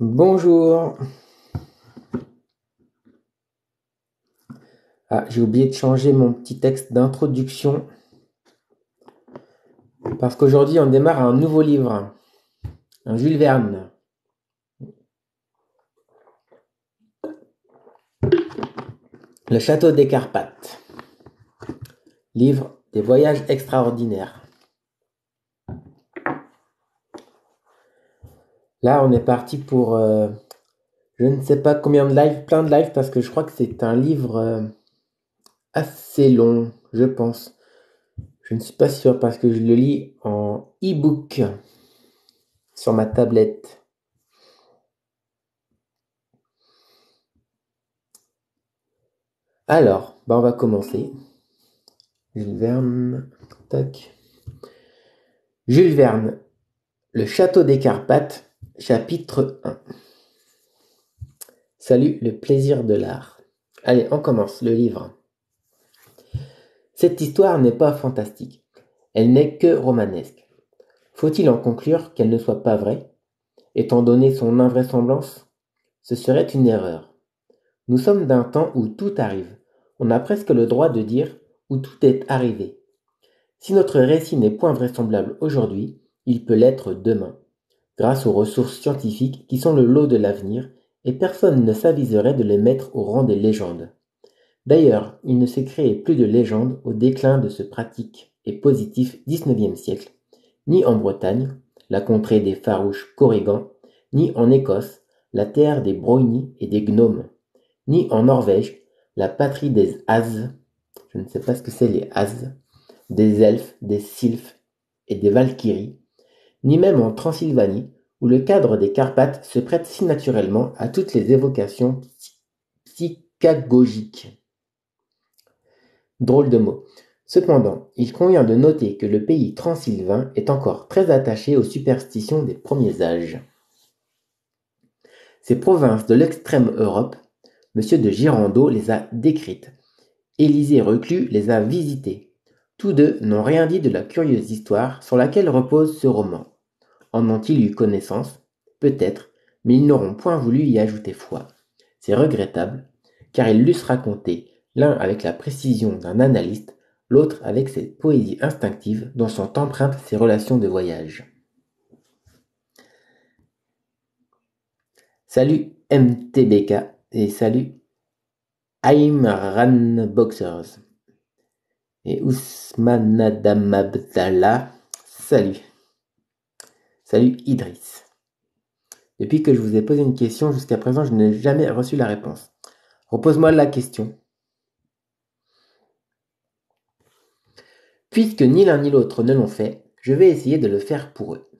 Bonjour. Ah, j'ai oublié de changer mon petit texte d'introduction parce qu'aujourd'hui on démarre un nouveau livre, un Jules Verne, Le Château des Carpates, livre des voyages extraordinaires. Là, on est parti pour je ne sais pas combien de lives, plein de lives parce que je crois que c'est un livre assez long, je pense. Je ne suis pas sûr parce que je le lis en e-book sur ma tablette. Alors, on va commencer. Jules Verne, tac. Jules Verne, Le Château des Carpates, chapitre 1. Salut le plaisir de l'art. Allez, on commence le livre. Cette histoire n'est pas fantastique. Elle n'est que romanesque. Faut-il en conclure qu'elle ne soit pas vraie, étant donné son invraisemblance? Ce serait une erreur. Nous sommes d'un temps où tout arrive. On a presque le droit de dire où tout est arrivé. Si notre récit n'est point vraisemblable aujourd'hui, il peut l'être demain, grâce aux ressources scientifiques qui sont le lot de l'avenir, et personne ne s'aviserait de les mettre au rang des légendes. D'ailleurs, il ne s'est créé plus de légendes au déclin de ce pratique et positif XIXe siècle, ni en Bretagne, la contrée des farouches Corrigans, ni en Écosse, la terre des Brownies et des Gnomes, ni en Norvège, la patrie des As, je ne sais pas ce que c'est les As, des elfes, des sylphes et des Valkyries, ni même en Transylvanie, où le cadre des Carpates se prête si naturellement à toutes les évocations psychagogiques. Drôle de mot. Cependant, il convient de noter que le pays transylvain est encore très attaché aux superstitions des premiers âges. Ces provinces de l'extrême Europe, M. de Girandeau les a décrites. Élisée Reclus les a visitées. Tous deux n'ont rien dit de la curieuse histoire sur laquelle repose ce roman. En ont-ils eu connaissance? Peut-être, mais ils n'auront point voulu y ajouter foi. C'est regrettable, car ils l'eussent raconté, l'un avec la précision d'un analyste, l'autre avec cette poésie instinctive dont sont empreintes ses relations de voyage. Salut MTBK et salut Aimran Boxers. Et Ousmane Adam Abdallah, salut. Salut Idriss. Depuis que je vous ai posé une question, jusqu'à présent, je n'ai jamais reçu la réponse. Repose-moi la question. Puisque ni l'un ni l'autre ne l'ont fait, je vais essayer de le faire pour eux.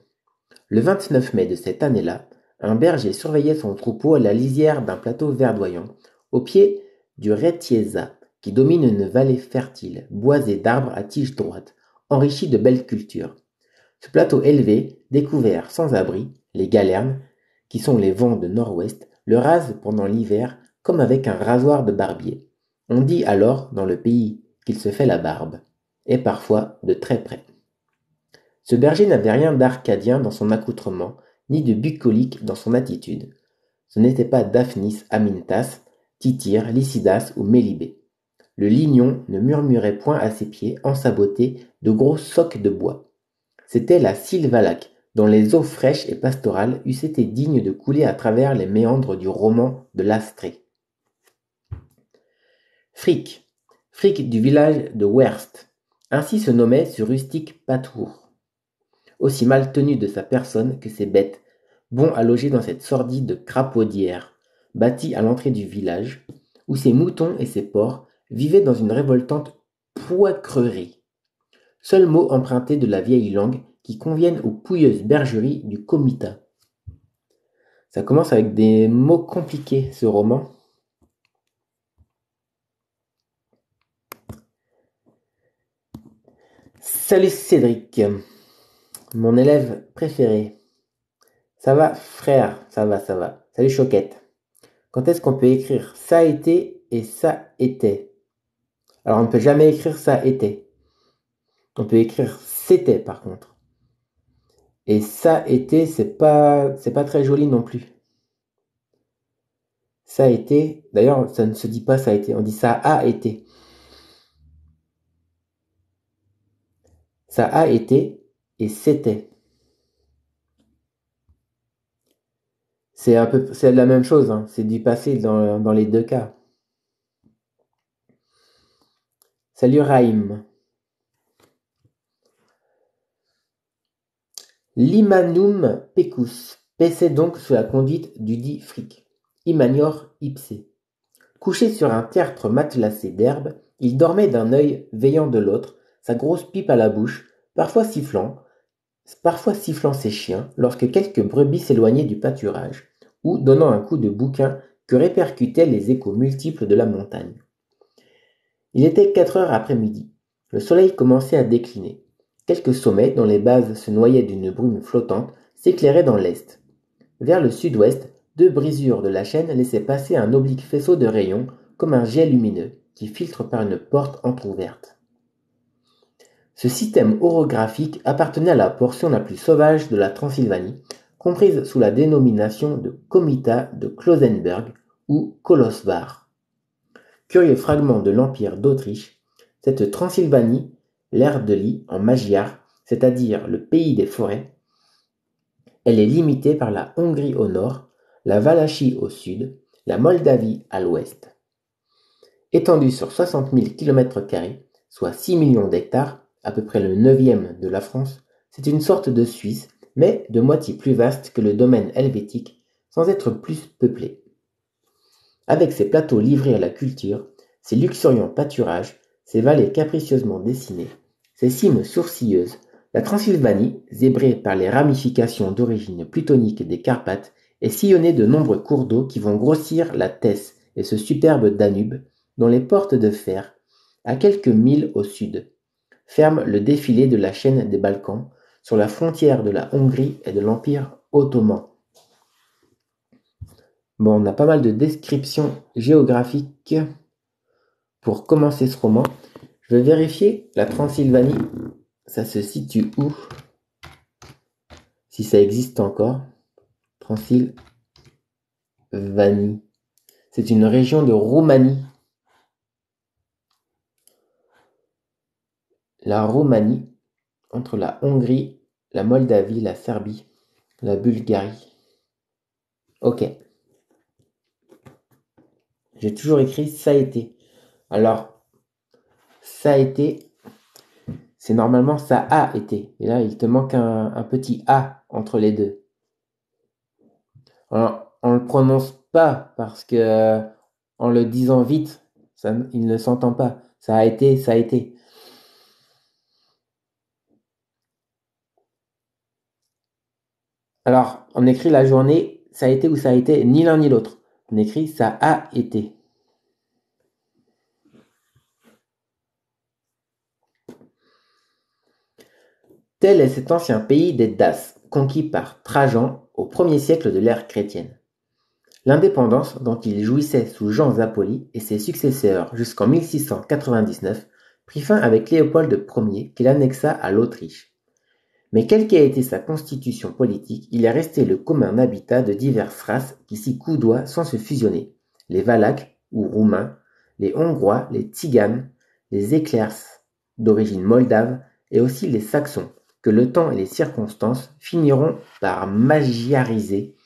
Le 29 mai de cette année-là, un berger surveillait son troupeau à la lisière d'un plateau verdoyant, au pied du Retiesa, qui domine une vallée fertile, boisée d'arbres à tiges droites, enrichie de belles cultures. Ce plateau élevé, découvert sans abri, les galernes, qui sont les vents de nord-ouest, le rasent pendant l'hiver comme avec un rasoir de barbier. On dit alors dans le pays qu'il se fait la barbe, et parfois de très près. Ce berger n'avait rien d'arcadien dans son accoutrement, ni de bucolique dans son attitude. Ce n'était pas Daphnis Amintas, Tityre, Lycidas ou Mélibée. Le lignon ne murmurait point à ses pieds, ensabotés de gros socs de bois. C'était la Sylvalac, dont les eaux fraîches et pastorales eussent été dignes de couler à travers les méandres du roman de l'Astrée. Fric, Fric du village de Werst, ainsi se nommait ce rustique pâtour, aussi mal tenu de sa personne que ses bêtes, bon à loger dans cette sordide crapaudière, bâtie à l'entrée du village, où ses moutons et ses porcs vivaient dans une révoltante poicrerie, seul mot emprunté de la vieille langue qui conviennent aux pouilleuses bergeries du comitat. Ça commence avec des mots compliqués, ce roman. Salut Cédric, mon élève préféré. Ça va, frère? Ça va, ça va. Salut Choquette. Quand est-ce qu'on peut écrire ça a été et ça était? Alors on ne peut jamais écrire ça était. On peut écrire c'était par contre. Et ça était, c'est pas très joli non plus. Ça a été, d'ailleurs, ça ne se dit pas ça a été, on dit ça a été. Ça a été et c'était. C'est la même chose, hein. C'est du passé dans les deux cas. Salut Raïm. L'imanum pecus paissait donc sous la conduite dudit Fric. Imanior ipse. Couché sur un tertre matelassé d'herbe, il dormait d'un œil, veillant de l'autre, sa grosse pipe à la bouche, parfois sifflant ses chiens lorsque quelques brebis s'éloignaient du pâturage, ou donnant un coup de bouquin que répercutaient les échos multiples de la montagne. Il était 4 heures après midi. Le soleil commençait à décliner. Quelques sommets, dont les bases se noyaient d'une brume flottante, s'éclairaient dans l'est. Vers le sud-ouest, 2 brisures de la chaîne laissaient passer un oblique faisceau de rayons, comme un jet lumineux, qui filtre par une porte entr'ouverte. Ce système orographique appartenait à la portion la plus sauvage de la Transylvanie, comprise sous la dénomination de Comitat de Klausenberg ou Kolosvar. Curieux fragment de l'Empire d'Autriche, cette Transylvanie, l'aire de Lie en magyar, c'est-à-dire le pays des forêts, elle est limitée par la Hongrie au nord, la Valachie au sud, la Moldavie à l'ouest. Étendue sur 60 000 km², soit 6 millions d'hectares, à peu près le 9e de la France, c'est une sorte de Suisse, mais de moitié plus vaste que le domaine helvétique, sans être plus peuplé. Avec ses plateaux livrés à la culture, ses luxuriants pâturages, ses vallées capricieusement dessinées, ses cimes sourcilleuses, la Transylvanie, zébrée par les ramifications d'origine plutonique des Carpates, est sillonnée de nombreux cours d'eau qui vont grossir la Thèse et ce superbe Danube, dont les portes de fer, à quelques milles au sud, ferment le défilé de la chaîne des Balkans, sur la frontière de la Hongrie et de l'Empire ottoman. Bon, on a pas mal de descriptions géographiques pour commencer ce roman. Je vais vérifier la Transylvanie, ça se situe où? Si ça existe encore. Transylvanie. C'est une région de Roumanie. La Roumanie, entre la Hongrie, la Moldavie, la Serbie, la Bulgarie. Ok. J'ai toujours écrit ça a été. Alors, ça a été, c'est normalement ça a été. Et là, il te manque un petit A entre les deux. Alors, on le prononce pas parce que en le disant vite, il ne s'entend pas. Ça a été, ça a été. Alors, on écrit la journée, ça a été ou ça a été, ni l'un ni l'autre. On écrit ça a été. Tel est cet ancien pays des Daces, conquis par Trajan au 1er siècle de l'ère chrétienne. L'indépendance dont il jouissait sous Jean Zapoli et ses successeurs jusqu'en 1699 prit fin avec Léopold Ier qu'il annexa à l'Autriche. Mais quelle qu'ait été sa constitution politique, il est resté le commun habitat de diverses races qui s'y coudoient sans se fusionner. Les Valaques ou Roumains, les Hongrois, les Tziganes, les Éclairs d'origine moldave et aussi les Saxons, que le temps et les circonstances finiront par magyariser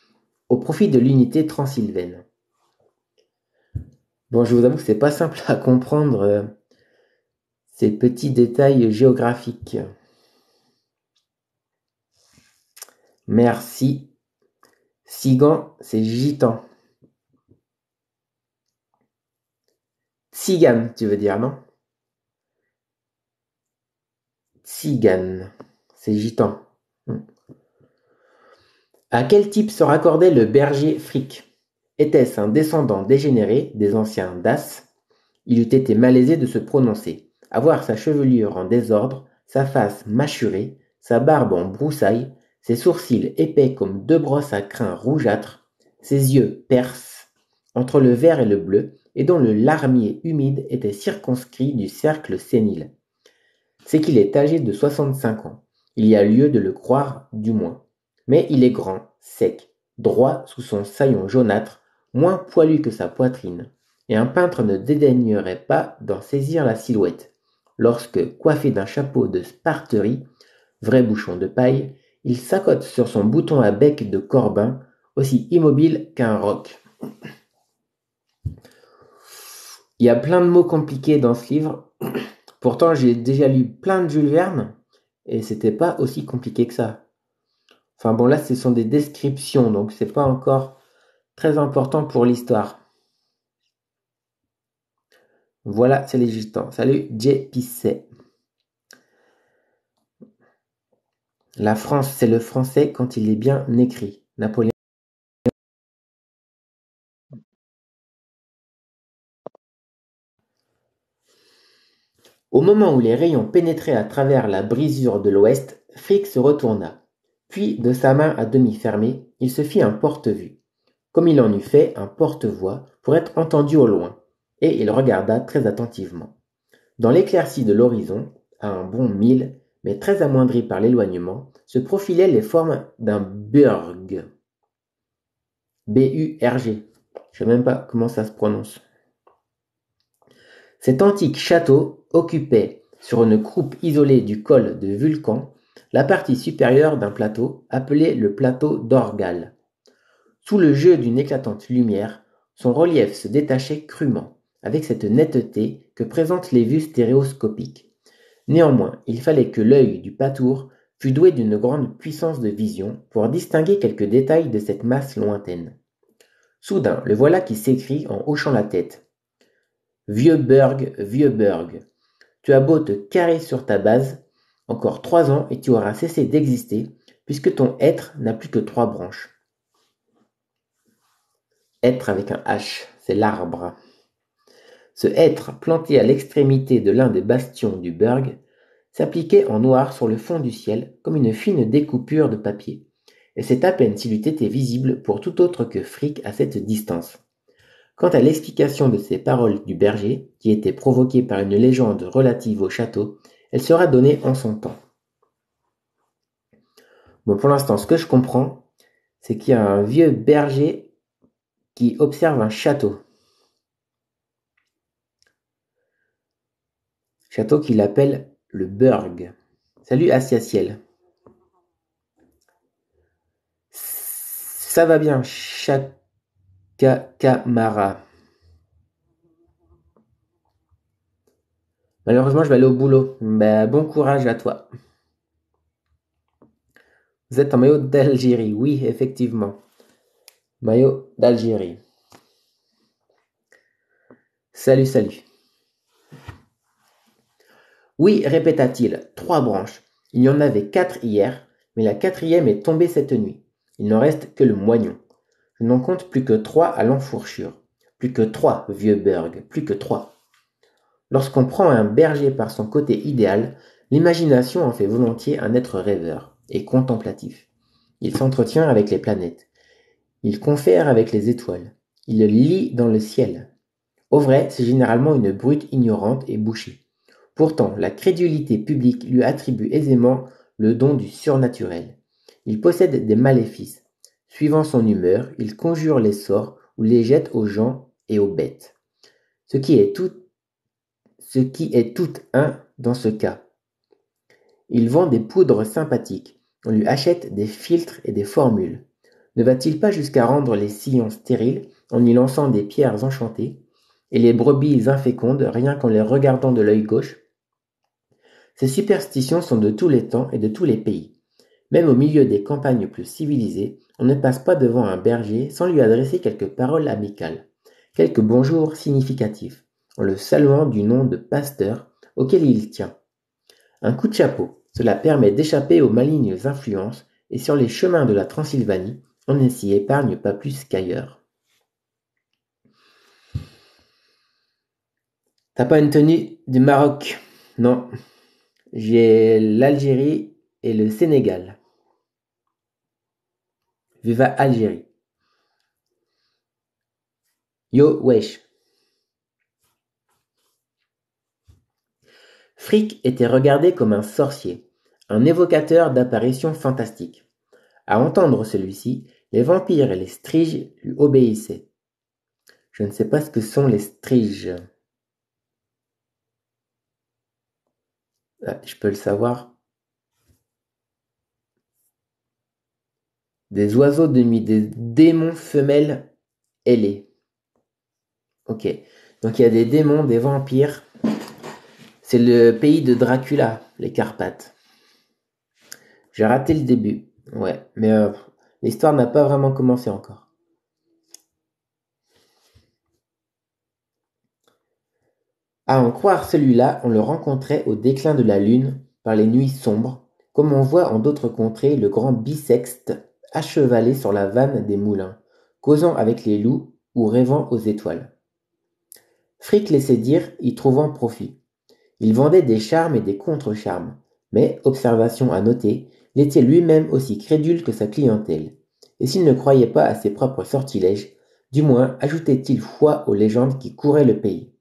au profit de l'unité transylvaine. Bon, je vous avoue que c'est pas simple à comprendre ces petits détails géographiques. Merci. Sigan, c'est gitan. Tzigane, tu veux dire, non? Tzigane, c'est gitan. À quel type se raccordait le berger Fric? Était-ce un descendant dégénéré des anciens Daces? Il eût été malaisé de se prononcer. À voir sa chevelure en désordre, sa face mâchurée, sa barbe en broussailles, ses sourcils épais comme 2 brosses à crins rougeâtres, ses yeux perses, entre le vert et le bleu, et dont le larmier humide était circonscrit du cercle sénile. C'est qu'il est âgé de 65 ans. Il y a lieu de le croire, du moins. Mais il est grand, sec, droit sous son saillon jaunâtre, moins poilu que sa poitrine, et un peintre ne dédaignerait pas d'en saisir la silhouette, lorsque, coiffé d'un chapeau de sparterie, vrai bouchon de paille, il s'accote sur son bouton à bec de corbin, aussi immobile qu'un roc. Il y a plein de mots compliqués dans ce livre. Pourtant, j'ai déjà lu plein de Jules Verne et c'était pas aussi compliqué que ça. Enfin bon, là, ce sont des descriptions, donc c'est pas encore très important pour l'histoire. Voilà, c'est les gitans. Salut, Jay Pisset. La France, c'est le français quand il est bien écrit. Napoléon. Au moment où les rayons pénétraient à travers la brisure de l'ouest, Frick se retourna. Puis, de sa main à demi fermée, il se fit un porte-vue, comme il en eût fait un porte-voix pour être entendu au loin, et il regarda très attentivement. Dans l'éclaircie de l'horizon, à un bon mille, mais très amoindri par l'éloignement, se profilaient les formes d'un burg. B-U-R-G. Je sais même pas comment ça se prononce. Cet antique château occupait, sur une croupe isolée du col de Vulcan, la partie supérieure d'un plateau appelé le plateau d'Orgal. Sous le jeu d'une éclatante lumière, son relief se détachait crûment, avec cette netteté que présentent les vues stéréoscopiques. Néanmoins, il fallait que l'œil du pâtour fût doué d'une grande puissance de vision pour distinguer quelques détails de cette masse lointaine. Soudain, le voilà qui s'écrie en hochant la tête. Vieux Burg, tu as beau te carrer sur ta base, encore 3 ans et tu auras cessé d'exister, puisque ton être n'a plus que 3 branches. Être avec un H, c'est l'arbre. Ce être, planté à l'extrémité de l'un des bastions du Burg, s'appliquait en noir sur le fond du ciel comme une fine découpure de papier, et c'est à peine s'il eût été visible pour tout autre que Frick à cette distance. Quant à l'explication de ces paroles du berger, qui était provoquée par une légende relative au château, elle sera donnée en son temps. Bon, pour l'instant, ce que je comprends, c'est qu'il y a un vieux berger qui observe un château. Château qu'il appelle le Burg. Salut Asia Ciel. Ça va bien, Chakakamara. Malheureusement, je vais aller au boulot. Ben, bon courage à toi. Vous êtes en maillot d'Algérie. Oui, effectivement. Maillot d'Algérie. Salut, salut. Oui, répéta-t-il, 3 branches. Il y en avait 4 hier, mais la quatrième est tombée cette nuit. Il n'en reste que le moignon. Je n'en compte plus que 3 à l'enfourchure. Plus que 3, vieux Burg, plus que 3. Lorsqu'on prend un berger par son côté idéal, l'imagination en fait volontiers un être rêveur et contemplatif. Il s'entretient avec les planètes. Il confère avec les étoiles. Il lit dans le ciel. Au vrai, c'est généralement une brute ignorante et bouchée. Pourtant, la crédulité publique lui attribue aisément le don du surnaturel. Il possède des maléfices. Suivant son humeur, il conjure les sorts ou les jette aux gens et aux bêtes. Ce qui est tout un dans ce cas. Il vend des poudres sympathiques. On lui achète des filtres et des formules. Ne va-t-il pas jusqu'à rendre les sillons stériles en y lançant des pierres enchantées, et les brebis infécondes rien qu'en les regardant de l'œil gauche? Ces superstitions sont de tous les temps et de tous les pays. Même au milieu des campagnes plus civilisées, on ne passe pas devant un berger sans lui adresser quelques paroles amicales, quelques bonjours significatifs, en le saluant du nom de pasteur auquel il tient. Un coup de chapeau, cela permet d'échapper aux malignes influences, et sur les chemins de la Transylvanie, on ne s'y épargne pas plus qu'ailleurs. T'as pas une tenue du Maroc? Non. J'ai l'Algérie et le Sénégal. Viva Algérie. Yo, wesh. Frick était regardé comme un sorcier, un évocateur d'apparitions fantastiques. À entendre celui-ci, les vampires et les striges lui obéissaient. Je ne sais pas ce que sont les striges. Ah, je peux le savoir. Des oiseaux de nuit, des démons femelles ailés. Ok. Donc il y a des démons, des vampires. C'est le pays de Dracula, les Carpates. J'ai raté le début. Ouais, mais l'histoire n'a pas vraiment commencé encore. À en croire celui-là, on le rencontrait au déclin de la lune, par les nuits sombres, comme on voit en d'autres contrées le grand Bixeste achevalé sur la vanne des moulins, causant avec les loups ou rêvant aux étoiles. Frick laissait dire, y trouvant profit. Il vendait des charmes et des contre-charmes, mais, observation à noter, il était lui-même aussi crédule que sa clientèle, et s'il ne croyait pas à ses propres sortilèges, du moins ajoutait-il foi aux légendes qui couraient le pays.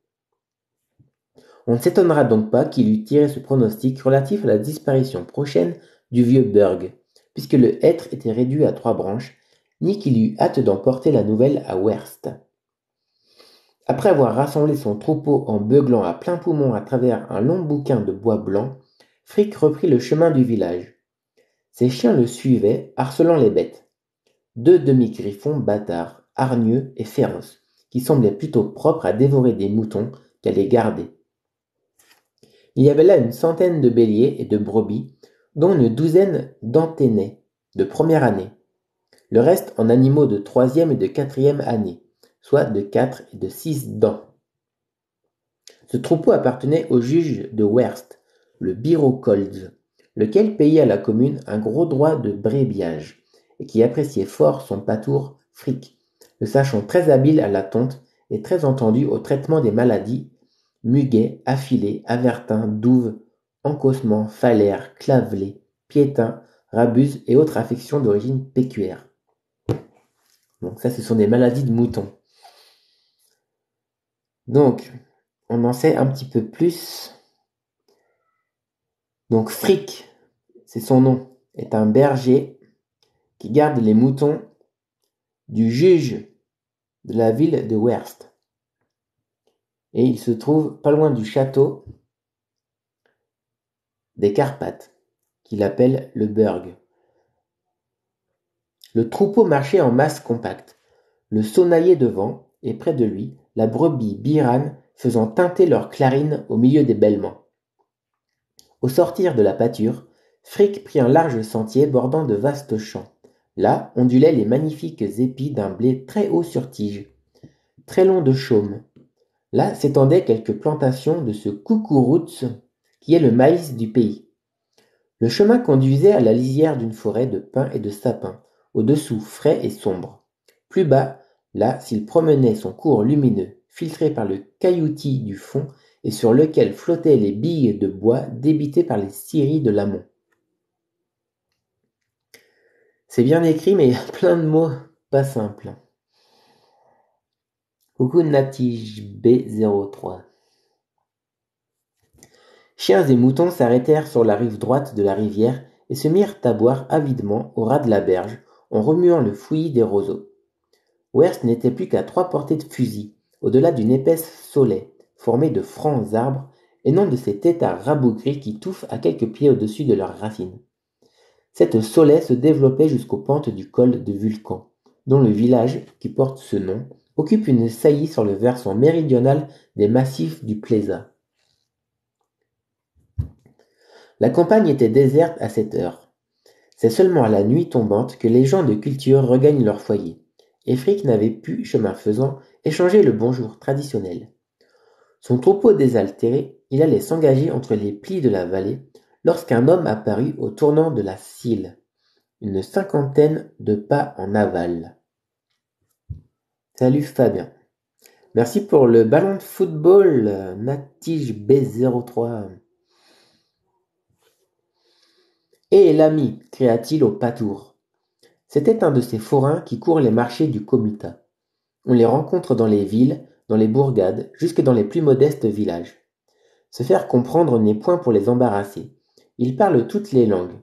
On ne s'étonnera donc pas qu'il eût tiré ce pronostic relatif à la disparition prochaine du vieux Burg, puisque le hêtre était réduit à 3 branches, ni qu'il eût hâte d'en porter la nouvelle à Werst. Après avoir rassemblé son troupeau en beuglant à plein poumon à travers un long bouquin de bois blanc, Frick reprit le chemin du village. Ses chiens le suivaient, harcelant les bêtes. 2 demi-griffons bâtards, hargneux et féroces, qui semblaient plutôt propres à dévorer des moutons qu'à les garder. Il y avait là une centaine de béliers et de brebis, dont une douzaine d'antennais, de première année. Le reste en animaux de troisième et de quatrième année, soit de 4 et de 6 dents. Ce troupeau appartenait au juge de Werst, le Birokolz, lequel payait à la commune un gros droit de brébiage, et qui appréciait fort son patour Frick, le sachant très habile à la tonte et très entendu au traitement des maladies muguet, affilé, avertin, douve, encossement, phalaire, clavelé, piétin, rabuse et autres affections d'origine pécuaire. Donc ça, ce sont des maladies de moutons. Donc, on en sait un petit peu plus. Donc Frick, c'est son nom, est un berger qui garde les moutons du juge de la ville de Werst. Et il se trouve pas loin du château des Carpates, qu'il appelle le Burg. Le troupeau marchait en masse compacte, le saunailler devant, et près de lui, la brebis Biran faisant tinter leurs clarines au milieu des bêlements. Au sortir de la pâture, Frick prit un large sentier bordant de vastes champs. Là ondulaient les magnifiques épis d'un blé très haut sur tige, très long de chaume. Là s'étendaient quelques plantations de ce Kukuruz qui est le maïs du pays. Le chemin conduisait à la lisière d'une forêt de pins et de sapins, au-dessous frais et sombre. Plus bas, là s'il promenait son cours lumineux, filtré par le cailloutis du fond et sur lequel flottaient les billes de bois débitées par les scieries de l'amont. C'est bien écrit, mais il y a plein de mots pas simples. Coucou Natij B03. Chiens et moutons s'arrêtèrent sur la rive droite de la rivière et se mirent à boire avidement au ras de la berge, en remuant le fouillis des roseaux. Werst n'était plus qu'à 3 portées de fusil, au-delà d'une épaisse saulaie, formée de francs arbres, et non de ces têtards rabougris qui touffent à quelques pieds au-dessus de leurs racines. Cette saulaie se développait jusqu'aux pentes du col de Vulcan, dont le village, qui porte ce nom, occupe une saillie sur le versant méridional des massifs du Plésa. La campagne était déserte à cette heure. C'est seulement à la nuit tombante que les gens de culture regagnent leur foyer, et Frick n'avait pu, chemin faisant, échanger le bonjour traditionnel. Son troupeau désaltéré, il allait s'engager entre les plis de la vallée, lorsqu'un homme apparut au tournant de la Sille, une cinquantaine de pas en aval. Salut Fabien. Merci pour le ballon de football, Natij B03. Eh l'ami, cria-t-il au patour. C'était un de ces forains qui courent les marchés du comitat. On les rencontre dans les villes, dans les bourgades, jusque dans les plus modestes villages. Se faire comprendre n'est point pour les embarrasser. Ils parlent toutes les langues.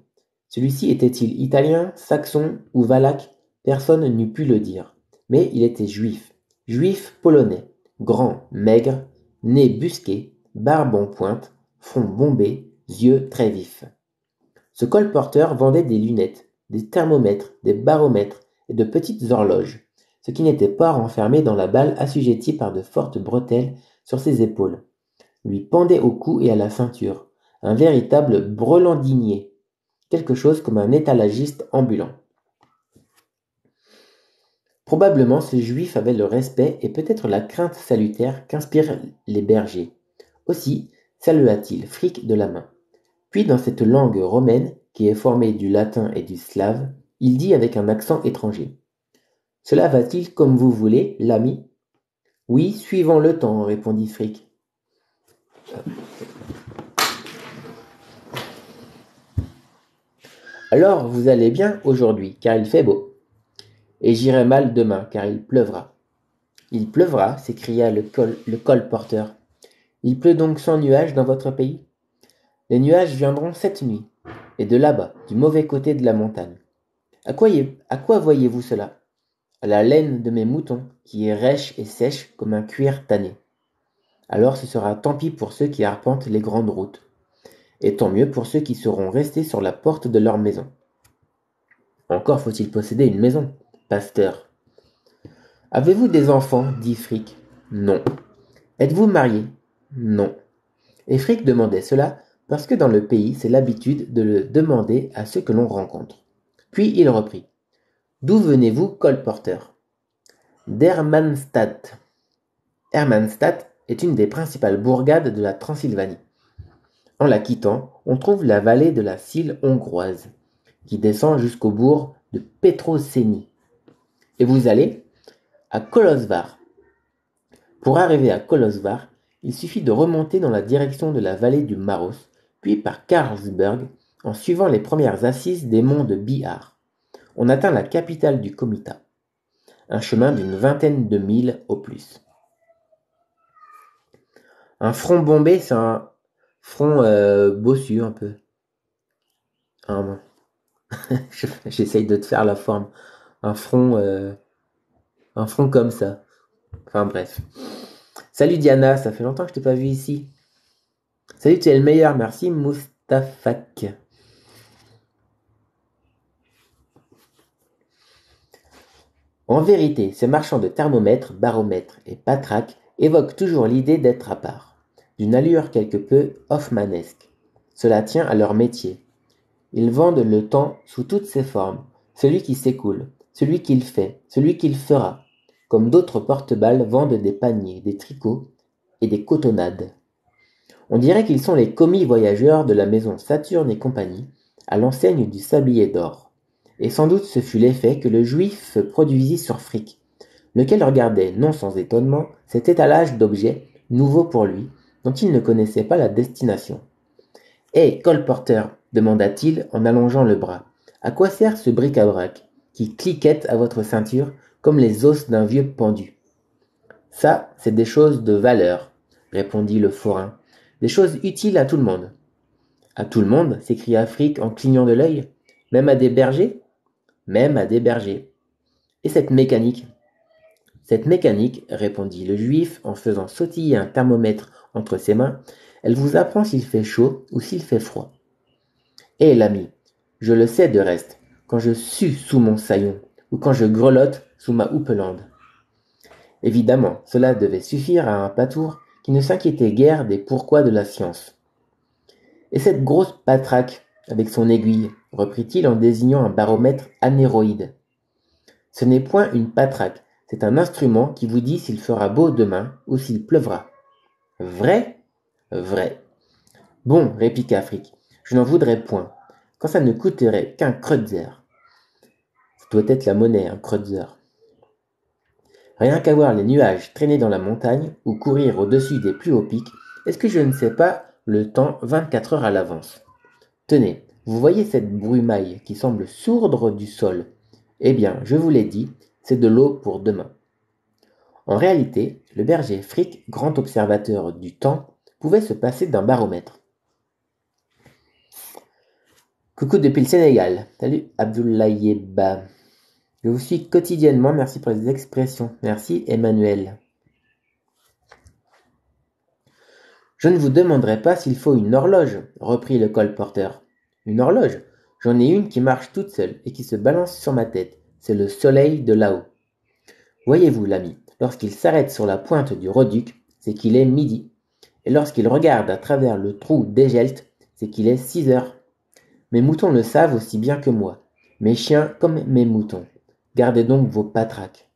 Celui-ci était-il italien, saxon ou valaque, personne n'eût pu le dire. Mais il était juif Juif polonais, grand, maigre, nez busqué, barbe en pointe, front bombé, yeux très vifs. Ce colporteur vendait des lunettes, des thermomètres, des baromètres et de petites horloges, ce qui n'était pas renfermé dans la balle assujettie par de fortes bretelles sur ses épaules, lui pendait au cou et à la ceinture, un véritable brelandinier, quelque chose comme un étalagiste ambulant. Probablement ce juif avait le respect et peut-être la crainte salutaire qu'inspirent les bergers. Aussi salua-t-il Frick de la main. Puis dans cette langue romaine, qui est formée du latin et du slave, il dit avec un accent étranger. « Cela va-t-il comme vous voulez, l'ami » ? « Oui, suivant le temps, répondit Frick. « Alors vous allez bien aujourd'hui, car il fait beau. Et j'irai mal demain, car il pleuvra. »« Il pleuvra, s'écria le colporteur. Il pleut donc sans nuages dans votre pays ? Les nuages viendront cette nuit, et de là-bas, du mauvais côté de la montagne. À quoi voyez-vous cela ? À la laine de mes moutons, qui est rêche et sèche comme un cuir tanné. Alors ce sera tant pis pour ceux qui arpentent les grandes routes, et tant mieux pour ceux qui seront restés sur la porte de leur maison. Encore faut-il posséder une maison, pasteur. Avez-vous des enfants ? Dit Frick. Non. Êtes-vous marié ? Non. Et Frick demandait cela parce que dans le pays, c'est l'habitude de le demander à ceux que l'on rencontre. Puis il reprit. D'où venez-vous, colporteur ? D'Hermannstadt. Hermannstadt est une des principales bourgades de la Transylvanie. En la quittant, on trouve la vallée de la Sile hongroise, qui descend jusqu'au bourg de Petrocénie. Et vous allez à Kolozsvár. Pour arriver à Kolozsvár, il suffit de remonter dans la direction de la vallée du Maros, puis par Karlsberg, en suivant les premières assises des monts de Bihar. On atteint la capitale du comitat, un chemin d'une vingtaine de milles au plus. Un front bombé, c'est un front bossu un peu. J'essaye de te faire la forme. Un front comme ça. Enfin bref. Salut Diana, ça fait longtemps que je t'ai pas vu ici. Salut, tu es le meilleur, merci Mustafak. En vérité, ces marchands de thermomètres, baromètres et patraques évoquent toujours l'idée d'être à part, d'une allure quelque peu hoffmannesque. Cela tient à leur métier. Ils vendent le temps sous toutes ses formes, celui qui s'écoule, celui qu'il fait, celui qu'il fera, comme d'autres porte-balles vendent des paniers, des tricots et des cotonnades. On dirait qu'ils sont les commis voyageurs de la maison Saturne et compagnie, à l'enseigne du sablier d'or. Et sans doute ce fut l'effet que le juif produisit sur Frick, lequel regardait, non sans étonnement, cet étalage d'objets, nouveaux pour lui, dont il ne connaissait pas la destination. « Hé, colporteur !» demanda-t-il en allongeant le bras. « À quoi sert ce bric-à-brac, qui cliquette à votre ceinture comme les os d'un vieux pendu ?»« Ça, c'est des choses de valeur, » répondit le forain, « des choses utiles à tout le monde. »« À tout le monde ?» s'écria Frick en clignant de l'œil. « Même à des bergers ?»« Même à des bergers. »« Et cette mécanique ?»« Cette mécanique, répondit le juif en faisant sautiller un thermomètre entre ses mains, elle vous apprend s'il fait chaud ou s'il fait froid. Eh l'ami, je le sais de reste, quand je sue sous mon saillon ou quand je grelotte sous ma houppelande. Évidemment, cela devait suffire à un patour qui ne s'inquiétait guère des pourquoi de la science. Et cette grosse patraque avec son aiguille, reprit-il en désignant un baromètre anéroïde. Ce n'est point une patraque, c'est un instrument qui vous dit s'il fera beau demain ou s'il pleuvra. Vrai ? Vrai. Bon, répliqua Frick, je n'en voudrais point, quand ça ne coûterait qu'un kreutzer. Ça doit être la monnaie, un kreutzer. Rien qu'à voir les nuages traîner dans la montagne ou courir au-dessus des plus hauts pics, est-ce que je ne sais pas le temps 24 heures à l'avance ? Tenez, vous voyez cette brumaille qui semble sourdre du sol ? Eh bien, je vous l'ai dit, c'est de l'eau pour demain. En réalité, le berger Frick, grand observateur du temps, pouvait se passer d'un baromètre. Coucou depuis le Sénégal. Salut Abdoulaye Ba. Je vous suis quotidiennement, merci pour les expressions. Merci Emmanuel. Je ne vous demanderai pas s'il faut une horloge, reprit le colporteur. Une horloge? J'en ai une qui marche toute seule et qui se balance sur ma tête. C'est le soleil de là-haut. Voyez-vous, l'ami, lorsqu'il s'arrête sur la pointe du Roduc, c'est qu'il est midi. Et lorsqu'il regarde à travers le trou d'Égelt, c'est qu'il est 6 heures. Mes moutons le savent aussi bien que moi. Mes chiens comme mes moutons. Gardez donc vos patraques.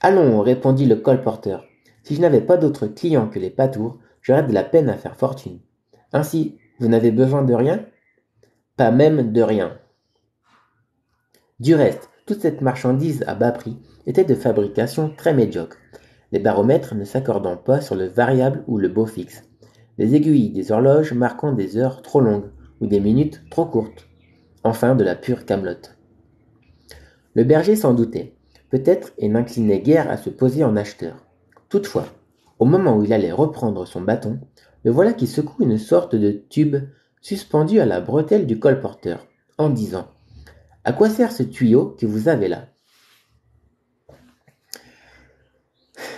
Allons, répondit le colporteur. Si je n'avais pas d'autres clients que les patours, j'aurais de la peine à faire fortune. Ainsi, vous n'avez besoin de rien? Pas même de rien. Du reste, toute cette marchandise à bas prix était de fabrication très médiocre, les baromètres ne s'accordant pas sur le variable ou le beau fixe, les aiguilles des horloges marquant des heures trop longues ou des minutes trop courtes, enfin de la pure camelote. Le berger s'en doutait, peut-être et n'inclinait guère à se poser en acheteur. Toutefois, au moment où il allait reprendre son bâton, le voilà qui secoue une sorte de tube suspendu à la bretelle du colporteur, en disant « À quoi sert ce tuyau que vous avez là ?»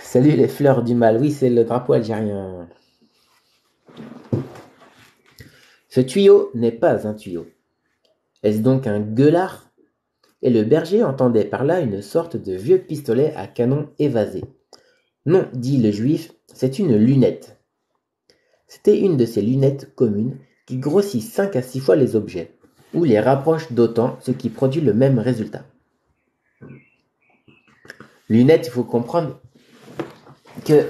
Salut les fleurs du mal, oui c'est le drapeau algérien. Ce tuyau n'est pas un tuyau. Est-ce donc un gueulard? Et le berger entendait par là une sorte de vieux pistolet à canon évasé. Non, dit le juif, c'est une lunette. C'était une de ces lunettes communes qui grossissent 5 à 6 fois les objets, ou les rapprochent d'autant, ce qui produit le même résultat. Lunettes, il faut comprendre que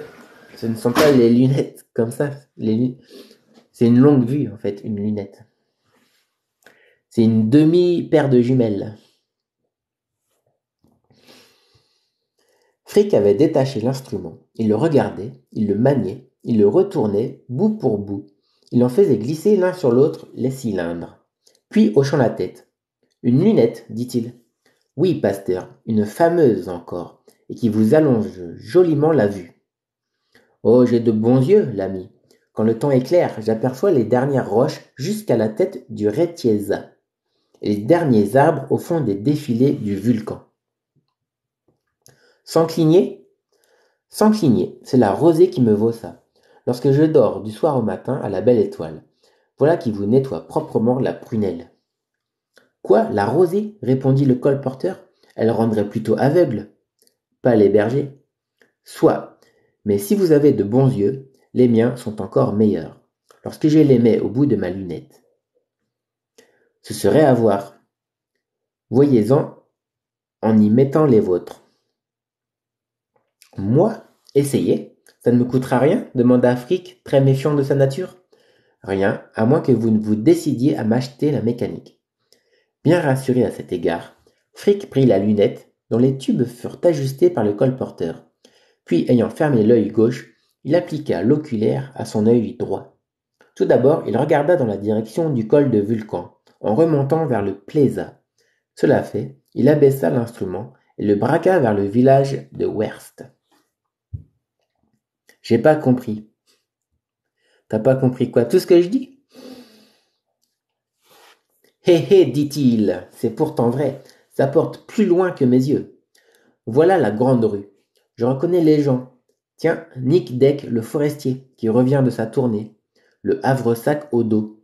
ce ne sont pas les lunettes comme ça. C'est une longue vue, en fait, une lunette. C'est une demi-paire de jumelles. Frick avait détaché l'instrument. Il le regardait, il le maniait, il le retournait, bout pour bout. Il en faisait glisser l'un sur l'autre les cylindres. Puis, hochant la tête. Une lunette, dit-il. Oui, pasteur, une fameuse encore, et qui vous allonge joliment la vue. Oh, j'ai de bons yeux, l'ami. Quand le temps est clair, j'aperçois les dernières roches jusqu'à la tête du Retiesa, et les derniers arbres au fond des défilés du Vulcan. Sans cligner, c'est la rosée qui me vaut ça. Lorsque je dors du soir au matin à la belle étoile, voilà qui vous nettoie proprement la prunelle. Quoi, la rosée? Répondit le colporteur. Elle rendrait plutôt aveugle. Pas les bergers. Soit, mais si vous avez de bons yeux, les miens sont encore meilleurs, lorsque je les mets au bout de ma lunette. Ce serait à voir. Voyez-en en y mettant les vôtres. Moi? Essayez. Ça ne me coûtera rien? Demanda Frick, très méfiant de sa nature. Rien, à moins que vous ne vous décidiez à m'acheter la mécanique. Bien rassuré à cet égard, Frick prit la lunette, dont les tubes furent ajustés par le colporteur. Puis, ayant fermé l'œil gauche, il appliqua l'oculaire à son œil droit. Tout d'abord, il regarda dans la direction du col de Vulcan, en remontant vers le Plésa. Cela fait, il abaissa l'instrument et le braqua vers le village de Werst. J'ai pas compris. T'as pas compris quoi? Tout ce que je dis? Hé hé, dit-il, c'est pourtant vrai, ça porte plus loin que mes yeux. Voilà la grande rue. Je reconnais les gens. Tiens, Nick Deck, le forestier, qui revient de sa tournée, le havre-sac au dos,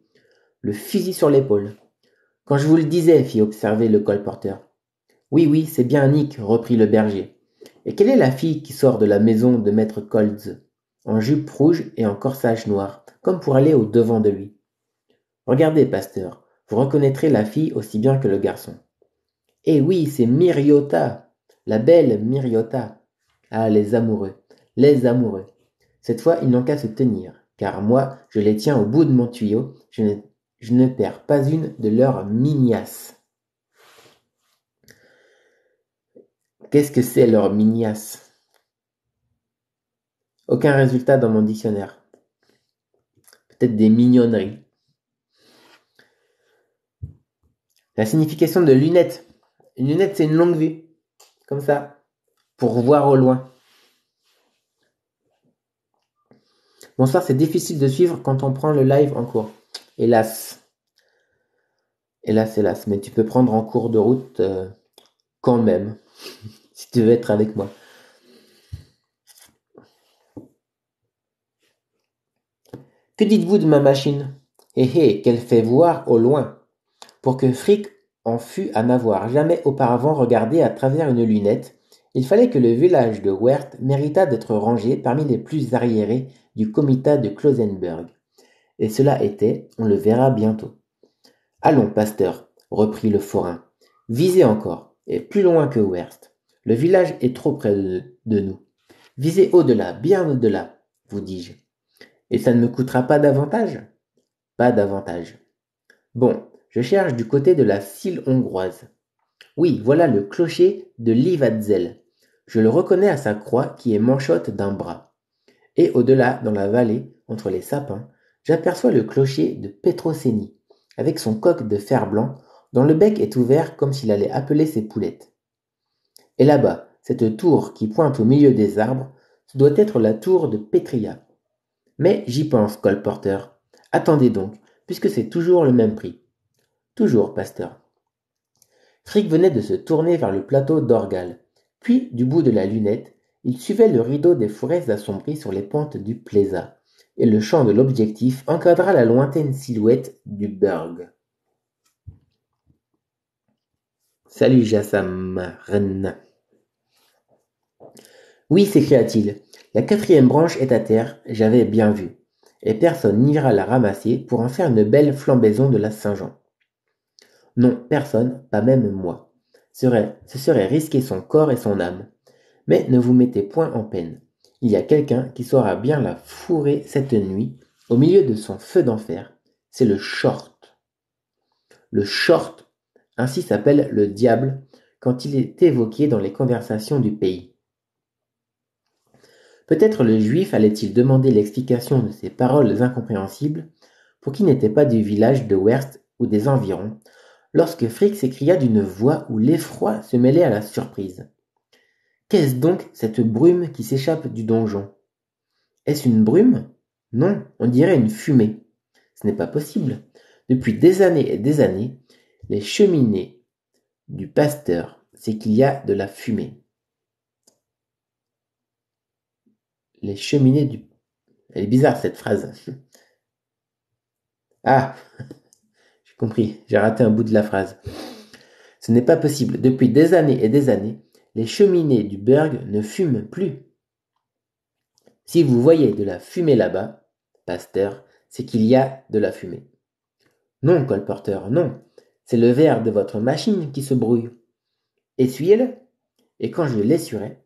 le fusil sur l'épaule. Quand je vous le disais, fit observer le colporteur. Oui, oui, c'est bien Nick, reprit le berger. Et quelle est la fille qui sort de la maison de maître Koltz, en jupe rouge et en corsage noir, comme pour aller au devant de lui? Regardez, pasteur, vous reconnaîtrez la fille aussi bien que le garçon. Eh oui, c'est Myriota, la belle Myriota. Ah, les amoureux, les amoureux. Cette fois, ils n'ont qu'à se tenir, car moi, je les tiens au bout de mon tuyau, je ne perds pas une de leurs mignasses. Qu'est-ce que c'est leur mignasse? Aucun résultat dans mon dictionnaire. Peut-être des mignonneries. La signification de lunette. Une lunette, c'est une longue vue. Comme ça. Pour voir au loin. Bonsoir, c'est difficile de suivre quand on prend le live en cours. Hélas. Hélas, hélas. Mais tu peux prendre en cours de route Quand même, si tu veux être avec moi. Que dites-vous de ma machine? Qu'elle fait voir au loin. Pour que Frick en fût à n'avoir jamais auparavant regardé à travers une lunette, il fallait que le village de Werth méritât d'être rangé parmi les plus arriérés du comitat de Klausenberg. Et cela était, on le verra bientôt. Allons, pasteur, reprit le forain, visez encore, et plus loin que Werth. Le village est trop près de nous. Visez au-delà, bien au-delà, vous dis-je. Et ça ne me coûtera pas davantage? Pas davantage. Bon, je cherche du côté de la Sile hongroise. Oui, voilà le clocher de Livadzel. Je le reconnais à sa croix qui est manchotte d'un bras. Et au-delà, dans la vallée, entre les sapins, j'aperçois le clocher de Petroceni, avec son coq de fer blanc, dont le bec est ouvert comme s'il allait appeler ses poulettes. Et là-bas, cette tour qui pointe au milieu des arbres, ce doit être la tour de Petria. Mais j'y pense, colporteur. Attendez donc, puisque c'est toujours le même prix. Toujours, pasteur. Frick venait de se tourner vers le plateau d'Orgal. Puis, du bout de la lunette, il suivait le rideau des forêts assombries sur les pentes du Plésa, et le champ de l'objectif encadra la lointaine silhouette du Burg. Salut, Jassamaren. Oui, s'écria-t-il, la quatrième branche est à terre, j'avais bien vu, et personne n'ira la ramasser pour en faire une belle flambaison de la Saint-Jean. Non, personne, pas même moi. Ce serait risquer son corps et son âme. Mais ne vous mettez point en peine. Il y a quelqu'un qui saura bien la fourrer cette nuit, au milieu de son feu d'enfer. C'est le short. Le short, ainsi s'appelle le diable quand il est évoqué dans les conversations du pays. Peut-être le juif allait-il demander l'explication de ces paroles incompréhensibles, pour qui n'était pas du village de Werst ou des environs, lorsque Frick s'écria d'une voix où l'effroi se mêlait à la surprise. Qu'est-ce donc cette brume qui s'échappe du donjon? Est-ce une brume? Non, on dirait une fumée. Ce n'est pas possible. Depuis des années et des années, les cheminées du pasteur, c'est qu'il y a de la fumée. Les cheminées du... Elle est bizarre cette phrase. Ah, j'ai compris, j'ai raté un bout de la phrase. Ce n'est pas possible. Depuis des années et des années, les cheminées du Burg ne fument plus. Si vous voyez de la fumée là-bas, pasteur, c'est qu'il y a de la fumée. Non, colporteur, non. C'est le verre de votre machine qui se brouille. Essuyez-le. Et quand je l'essuierai,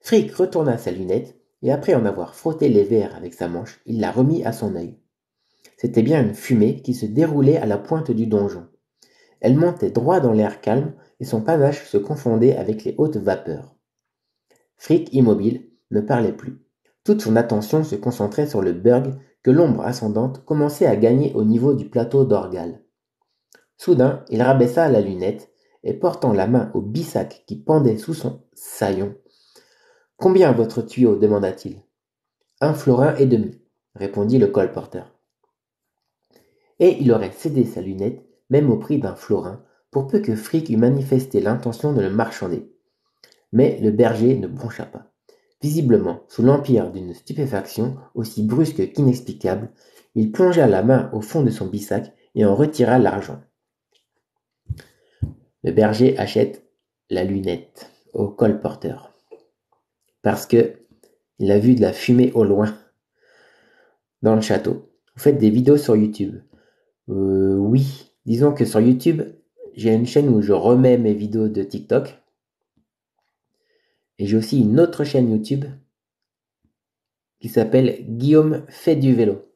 Frick retourna sa lunette, et après en avoir frotté les verres avec sa manche, il la remit à son œil. C'était bien une fumée qui se déroulait à la pointe du donjon. Elle montait droit dans l'air calme, et son panache se confondait avec les hautes vapeurs. Frick, immobile, ne parlait plus. Toute son attention se concentrait sur le Burg que l'ombre ascendante commençait à gagner au niveau du plateau d'Orgal. Soudain, il rabaissa la lunette, et portant la main au bissac qui pendait sous son saillon. « Combien votre tuyau? Demanda-t-il. « 1,5 florin, répondit le colporteur. Et il aurait cédé sa lunette, même au prix d'1 florin, pour peu que Frick eût manifesté l'intention de le marchander. Mais le berger ne broncha pas. Visiblement, sous l'empire d'une stupéfaction aussi brusque qu'inexplicable, il plongea la main au fond de son bissac et en retira l'argent. Le berger achète la lunette au colporteur. Parce que il a vu de la fumée au loin dans le château. Vous faites des vidéos sur YouTube? Oui. Disons que sur YouTube, j'ai une chaîne où je remets mes vidéos de TikTok. Et j'ai aussi une autre chaîne YouTube qui s'appelle Guillaume fait du vélo,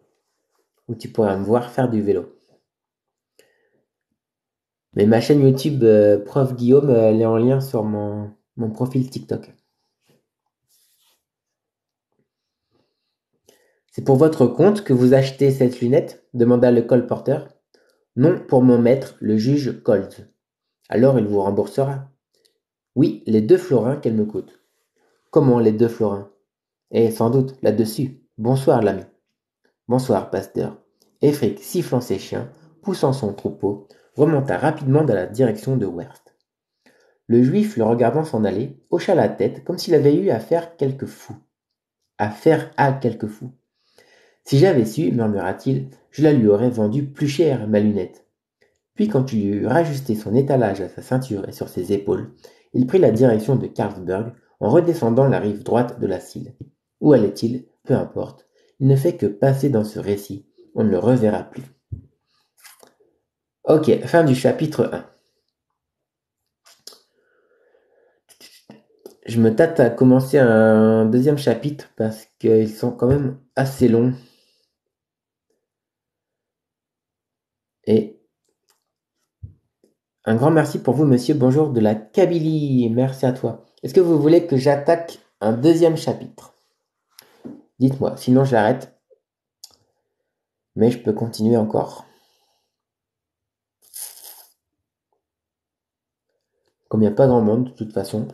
où tu pourras me voir faire du vélo. Mais ma chaîne YouTube Prof Guillaume, elle est en lien sur mon profil TikTok. C'est pour votre compte que vous achetez cette lunette? Demanda le colporteur. Non, pour mon maître, le juge Colt. Alors il vous remboursera. Oui, les 2 florins qu'elle me coûte. Comment les 2 florins? Eh, sans doute, là-dessus. Bonsoir, l'ami. Bonsoir, pasteur. Et Frick, sifflant ses chiens, poussant son troupeau, remonta rapidement dans la direction de Werst. Le juif, le regardant s'en aller, hocha la tête comme s'il avait eu affaire quelque fou. Affaire à quelque fou. Si j'avais su, murmura-t-il, je la lui aurais vendue plus cher, ma lunette. Puis quand il eut rajusté son étalage à sa ceinture et sur ses épaules, il prit la direction de Carlsberg en redescendant la rive droite de la Sille. Où allait-il? Peu importe. Il ne fait que passer dans ce récit. On ne le reverra plus. Ok, fin du chapitre 1. Je me tâte à commencer un deuxième chapitre parce qu'ils sont quand même assez longs. Et un grand merci pour vous, monsieur. Bonjour de la Kabylie. Merci à toi. Est-ce que vous voulez que j'attaque un deuxième chapitre? Dites-moi, sinon j'arrête. Mais je peux continuer encore. Comme il n'y a pas grand monde, de toute façon.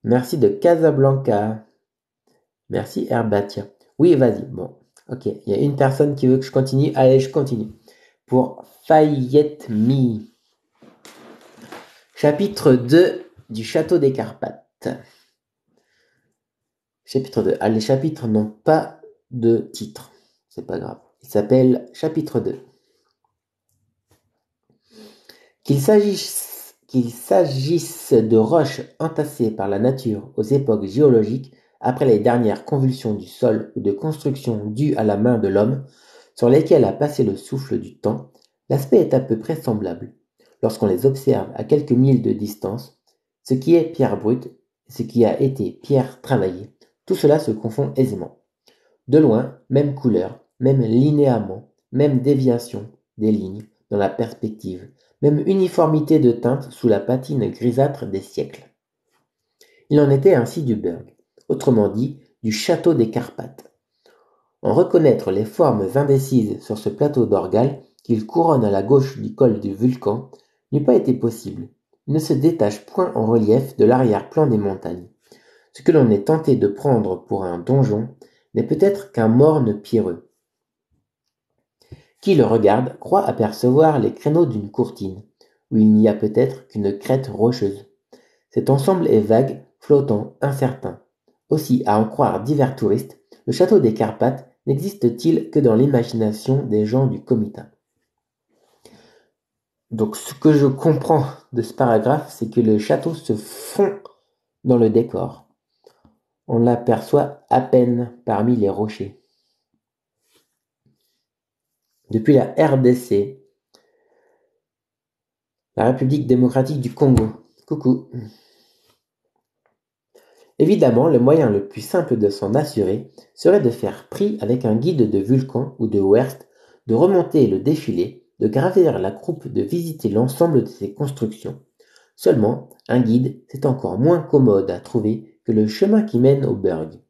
Merci de Casablanca. Merci Herbatia. Oui, vas-y. Bon, ok. Il y a une personne qui veut que je continue. Allez, je continue. Pour Fayette Me. Chapitre 2 du Château des Carpates. Chapitre 2. Ah, les chapitres n'ont pas de titre. C'est pas grave. Il s'appelle Chapitre 2. Qu'il s'agisse de roches entassées par la nature aux époques géologiques après les dernières convulsions du sol ou de constructions dues à la main de l'homme, sur lesquelles a passé le souffle du temps, l'aspect est à peu près semblable, lorsqu'on les observe à quelques milles de distance. Ce qui est pierre brute, ce qui a été pierre travaillée, tout cela se confond aisément. De loin, même couleur, même linéament, même déviation des lignes dans la perspective, même uniformité de teinte sous la patine grisâtre des siècles. Il en était ainsi du Burg, autrement dit du château des Carpates. En reconnaître les formes indécises sur ce plateau d'Orgal qu'il couronne à la gauche du col du Vulcan n'eût pas été possible. Il ne se détache point en relief de l'arrière-plan des montagnes. Ce que l'on est tenté de prendre pour un donjon n'est peut-être qu'un morne pierreux. Qui le regarde croit apercevoir les créneaux d'une courtine, où il n'y a peut-être qu'une crête rocheuse. Cet ensemble est vague, flottant, incertain. Aussi, à en croire divers touristes, le château des Carpates n'existe-t-il que dans l'imagination des gens du comitat. Donc ce que je comprends de ce paragraphe, c'est que le château se fond dans le décor. On l'aperçoit à peine parmi les rochers. Depuis la RDC, la République démocratique du Congo. Coucou. Évidemment, le moyen le plus simple de s'en assurer serait de faire prix avec un guide de Vulcan ou de Werst, de remonter le défilé, de gravir la croupe, de visiter l'ensemble de ses constructions. Seulement, un guide, c'est encore moins commode à trouver que le chemin qui mène au Burg.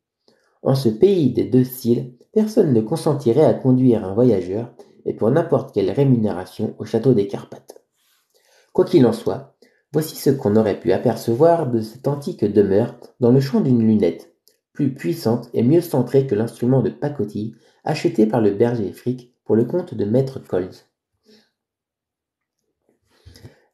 En ce pays des deux styles, personne ne consentirait à conduire un voyageur, et pour n'importe quelle rémunération, au château des Carpates. Quoi qu'il en soit, voici ce qu'on aurait pu apercevoir de cette antique demeure dans le champ d'une lunette, plus puissante et mieux centrée que l'instrument de pacotille acheté par le berger Frick pour le compte de maître Kolz.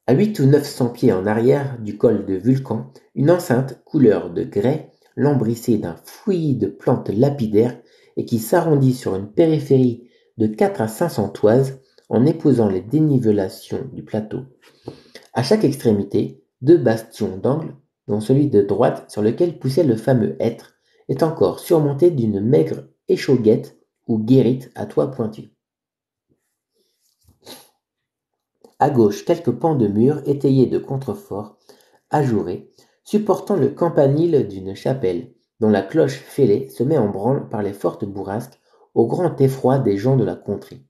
À 8 ou 900 pieds en arrière du col de Vulcan, une enceinte couleur de grès, lambrissée d'un fouillis de plantes lapidaires et qui s'arrondit sur une périphérie de 4 à 500 toises en épousant les dénivelations du plateau. À chaque extrémité, 2 bastions d'angle, dont celui de droite sur lequel poussait le fameux hêtre, est encore surmonté d'une maigre échauguette ou guérite à toit pointu. À gauche, quelques pans de murs étayés de contreforts ajourés, supportant le campanile d'une chapelle, dont la cloche fêlée se met en branle par les fortes bourrasques, au grand effroi des gens de la contrée.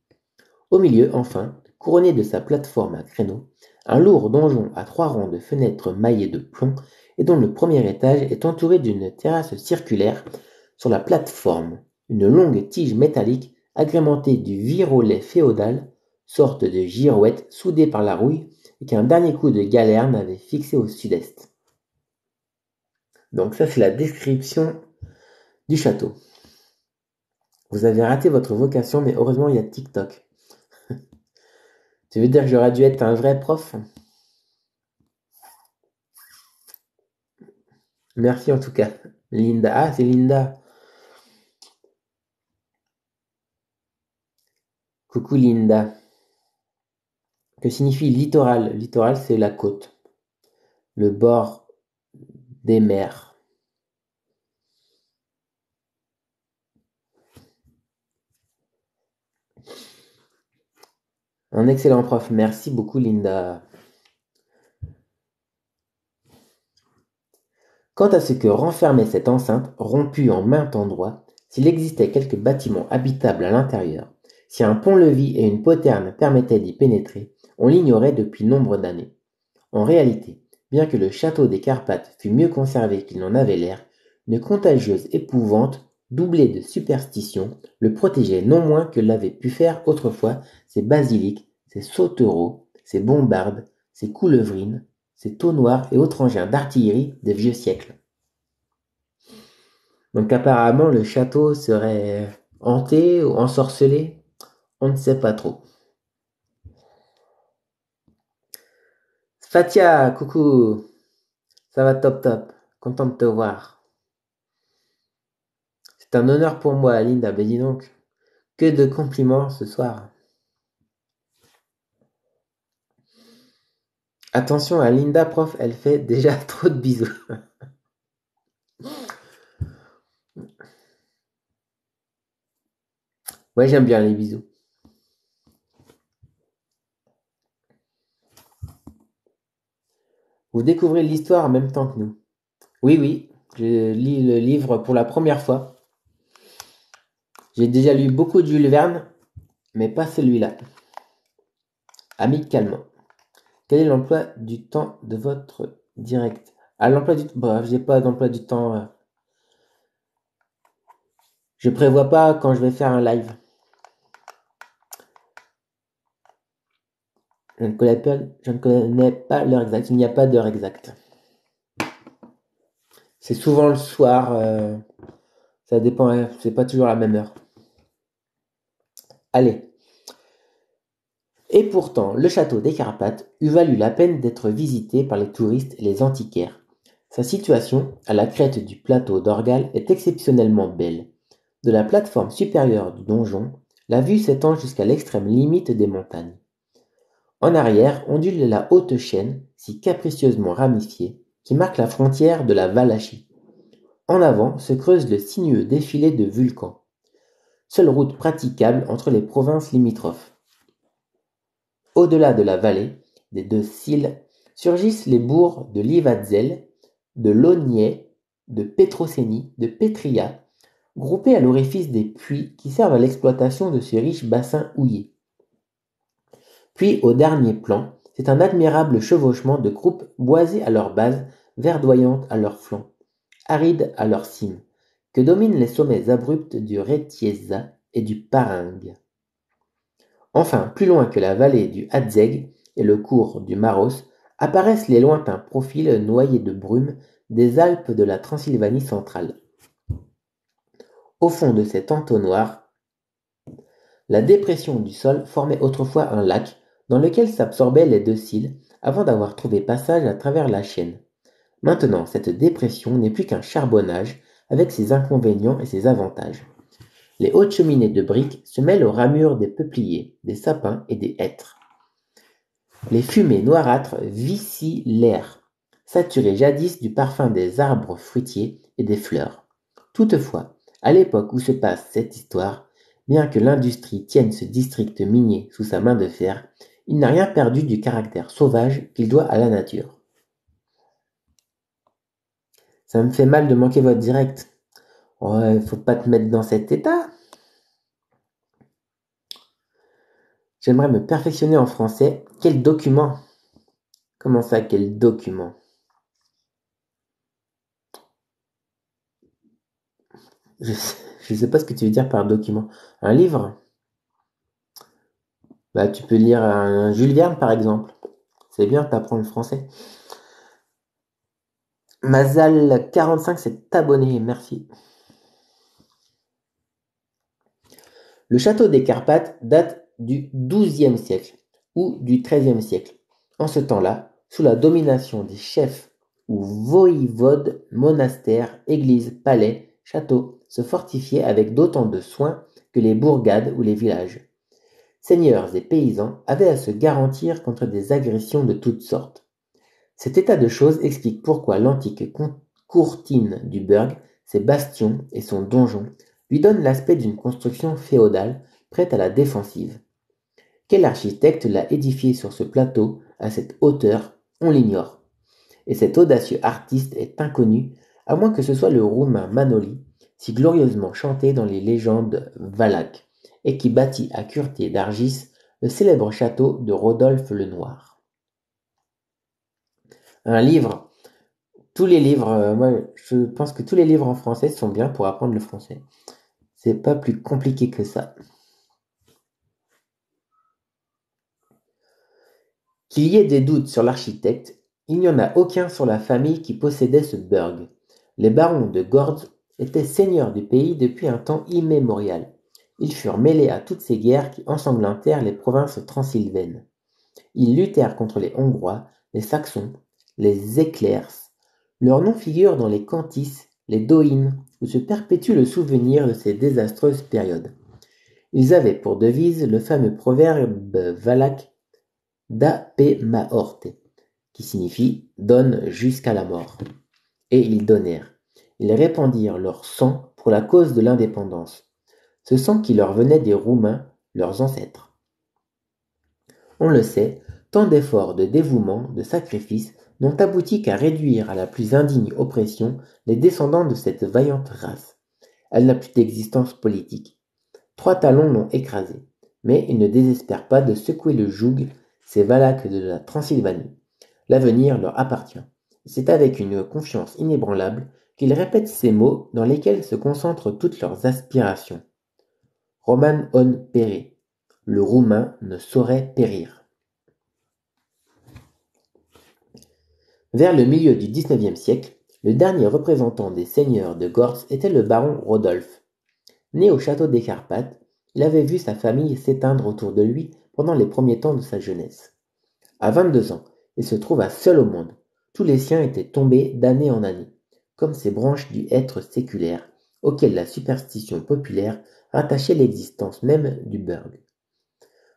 Au milieu, enfin, couronné de sa plateforme à créneaux, un lourd donjon à 3 rangs de fenêtres maillées de plomb et dont le premier étage est entouré d'une terrasse circulaire. Sur la plateforme, une longue tige métallique agrémentée du virolet féodal, sorte de girouette soudée par la rouille et qu'un dernier coup de galerne avait fixé au sud-est. Donc ça, c'est la description du château. Vous avez raté votre vocation, mais heureusement il y a TikTok. Tu veux dire que j'aurais dû être un vrai prof? Merci en tout cas. Linda. Ah, c'est Linda. Coucou Linda. Que signifie littoral? Littoral, c'est la côte, le bord des mers. Un excellent prof. Merci beaucoup Linda. Quant à ce que renfermait cette enceinte, rompue en maint endroit, s'il existait quelque bâtiment habitable à l'intérieur, si un pont-levis et une poterne permettaient d'y pénétrer, on l'ignorait depuis nombre d'années. En réalité, bien que le château des Carpates fût mieux conservé qu'il n'en avait l'air, une contagieuse épouvante, doublée de superstition, le protégeait non moins que l'avaient pu faire autrefois ses basiliques, ses sauterreaux, ses bombardes, ses coulevrines, ses taux noirs et autres engins d'artillerie des vieux siècles. Donc apparemment le château serait hanté ou ensorcelé, on ne sait pas trop. Fatia, coucou, ça va top top, content de te voir. C'est un honneur pour moi, Linda, ben dis donc, que de compliments ce soir. Attention à Linda, prof, elle fait déjà trop de bisous. Ouais, j'aime bien les bisous. Vous découvrez l'histoire en même temps que nous. Oui, oui, je lis le livre pour la première fois. J'ai déjà lu beaucoup de Jules Verne, mais pas celui-là. Amicalement. Quel est l'emploi du temps de votre direct? Ah, l'emploi du temps. Bref, j'ai pas d'emploi du temps. Je prévois pas quand je vais faire un live. Je ne connais pas l'heure exacte. Il n'y a pas d'heure exacte. C'est souvent le soir. Ça dépend. C'est pas toujours la même heure. Allez. Et pourtant, le château des Carpates eût valu la peine d'être visité par les touristes et les antiquaires. Sa situation, à la crête du plateau d'Orgal, est exceptionnellement belle. De la plateforme supérieure du donjon, la vue s'étend jusqu'à l'extrême limite des montagnes. En arrière ondule la haute chaîne, si capricieusement ramifiée, qui marque la frontière de la Valachie. En avant se creuse le sinueux défilé de Vulcan, seule route praticable entre les provinces limitrophes. Au-delà de la vallée, des deux Sils, surgissent les bourgs de Livazzel, de Launay, de Petrocénie, de Petria, groupés à l'orifice des puits qui servent à l'exploitation de ce riche bassin houillé. Puis, au dernier plan, c'est un admirable chevauchement de groupes boisés à leur base, verdoyantes à leurs flancs, arides à leur cime, que dominent les sommets abrupts du Retiesa et du Paringue. Enfin, plus loin que la vallée du Hadzeg et le cours du Maros, apparaissent les lointains profils noyés de brume des Alpes de la Transylvanie centrale. Au fond de cet entonnoir, la dépression du sol formait autrefois un lac dans lequel s'absorbaient les deux Sils avant d'avoir trouvé passage à travers la Chaîne. Maintenant, cette dépression n'est plus qu'un charbonnage avec ses inconvénients et ses avantages. Les hautes cheminées de briques se mêlent aux ramures des peupliers, des sapins et des hêtres. Les fumées noirâtres vicient l'air, saturé jadis du parfum des arbres fruitiers et des fleurs. Toutefois, à l'époque où se passe cette histoire, bien que l'industrie tienne ce district minier sous sa main de fer, il n'a rien perdu du caractère sauvage qu'il doit à la nature. Ça me fait mal de manquer votre direct. Ouais, faut pas te mettre dans cet état. J'aimerais me perfectionner en français. Quel document? Comment ça, quel document? Je sais pas ce que tu veux dire par document. Un livre? Bah, tu peux lire un Jules Verne, par exemple. C'est bien, t'apprends le français. Mazal45 s'est abonné, merci. Le château des Carpates date du XIIe siècle. ou du XIIIe siècle. En ce temps-là, sous la domination des chefs ou voïvodes, monastères, églises, palais, châteaux se fortifiaient avec d'autant de soin que les bourgades ou les villages. Seigneurs et paysans avaient à se garantir contre des agressions de toutes sortes. Cet état de choses explique pourquoi l'antique courtine du burg, ses bastions et son donjon, lui donnent l'aspect d'une construction féodale prête à la défensive. Quel architecte l'a édifié sur ce plateau à cette hauteur, on l'ignore. Et cet audacieux artiste est inconnu, à moins que ce soit le roumain Manoli, si glorieusement chanté dans les légendes valaques, et qui bâtit à Curtier d'Argis le célèbre château de Rodolphe le Noir. Un livre, tous les livres, moi je pense que tous les livres en français sont bien pour apprendre le français. C'est pas plus compliqué que ça. Qu'il y ait des doutes sur l'architecte, il n'y en a aucun sur la famille qui possédait ce burg. Les barons de Gorz étaient seigneurs du pays depuis un temps immémorial. Ils furent mêlés à toutes ces guerres qui ensanglantèrent les provinces transylvaines. Ils luttèrent contre les Hongrois, les Saxons, les Éclairs. Leur nom figure dans les Cantis, les Doïnes, où se perpétue le souvenir de ces désastreuses périodes. Ils avaient pour devise le fameux proverbe valaque Da pe maorte, qui signifie donne jusqu'à la mort. Et ils donnèrent. Ils répandirent leur sang pour la cause de l'indépendance, ce sang qui leur venait des Roumains, leurs ancêtres. On le sait, tant d'efforts, de dévouement, de sacrifices n'ont abouti qu'à réduire à la plus indigne oppression les descendants de cette vaillante race. Elle n'a plus d'existence politique. 3 talons l'ont écrasée, mais ils ne désespèrent pas de secouer le joug ces Valaques de la Transylvanie. L'avenir leur appartient. C'est avec une confiance inébranlable qu'ils répètent ces mots dans lesquels se concentrent toutes leurs aspirations. Roman on pere. Le roumain ne saurait périr. Vers le milieu du XIXe siècle, le dernier représentant des seigneurs de Gorz était le baron Rodolphe. Né au château des Carpates, il avait vu sa famille s'éteindre autour de lui pendant les premiers temps de sa jeunesse. À 22 ans, il se trouva seul au monde. Tous les siens étaient tombés d'année en année, comme ces branches du être séculaire, auxquelles la superstition populaire rattachait l'existence même du burg.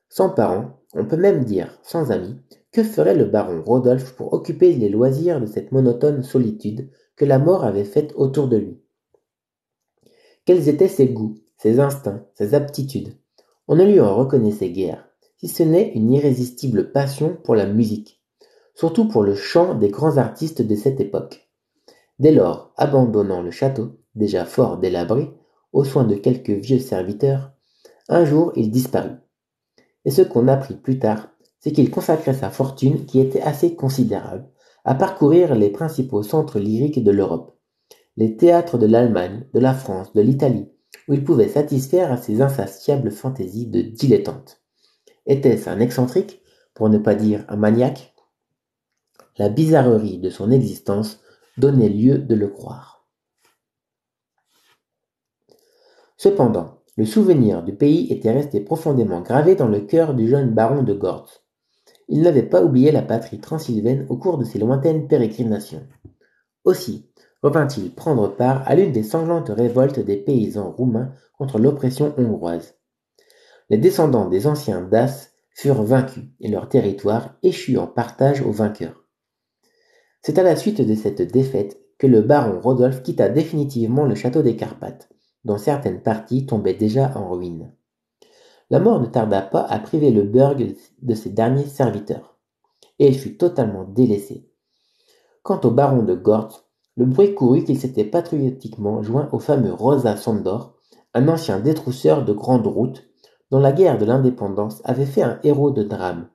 Sans parents, on peut même dire sans amis, que ferait le baron Rodolphe pour occuper les loisirs de cette monotone solitude que la mort avait faite autour de lui? Quels étaient ses goûts, ses instincts, ses aptitudes? On ne lui en reconnaissait guère, si ce n'est une irrésistible passion pour la musique, surtout pour le chant des grands artistes de cette époque. Dès lors, abandonnant le château, déjà fort délabré, aux soins de quelques vieux serviteurs, un jour il disparut. Et ce qu'on apprit plus tard, c'est qu'il consacrait sa fortune, qui était assez considérable, à parcourir les principaux centres lyriques de l'Europe, les théâtres de l'Allemagne, de la France, de l'Italie, où il pouvait satisfaire à ses insatiables fantaisies de dilettante. Était-ce un excentrique, pour ne pas dire un maniaque? La bizarrerie de son existence donnait lieu de le croire. Cependant, le souvenir du pays était resté profondément gravé dans le cœur du jeune baron de Gorz. Il n'avait pas oublié la patrie transylvaine au cours de ses lointaines pérégrinations. Aussi revint-il prendre part à l'une des sanglantes révoltes des paysans roumains contre l'oppression hongroise. Les descendants des anciens Daces furent vaincus et leur territoire échut en partage aux vainqueurs. C'est à la suite de cette défaite que le baron Rodolphe quitta définitivement le château des Carpates, dont certaines parties tombaient déjà en ruine. La mort ne tarda pas à priver le burg de ses derniers serviteurs, et il fut totalement délaissé. Quant au baron de Gorz, le bruit courut qu'il s'était patriotiquement joint au fameux Rosa Sándor, un ancien détrousseur de grande route, dont la guerre de l'indépendance avait fait un héros de drame.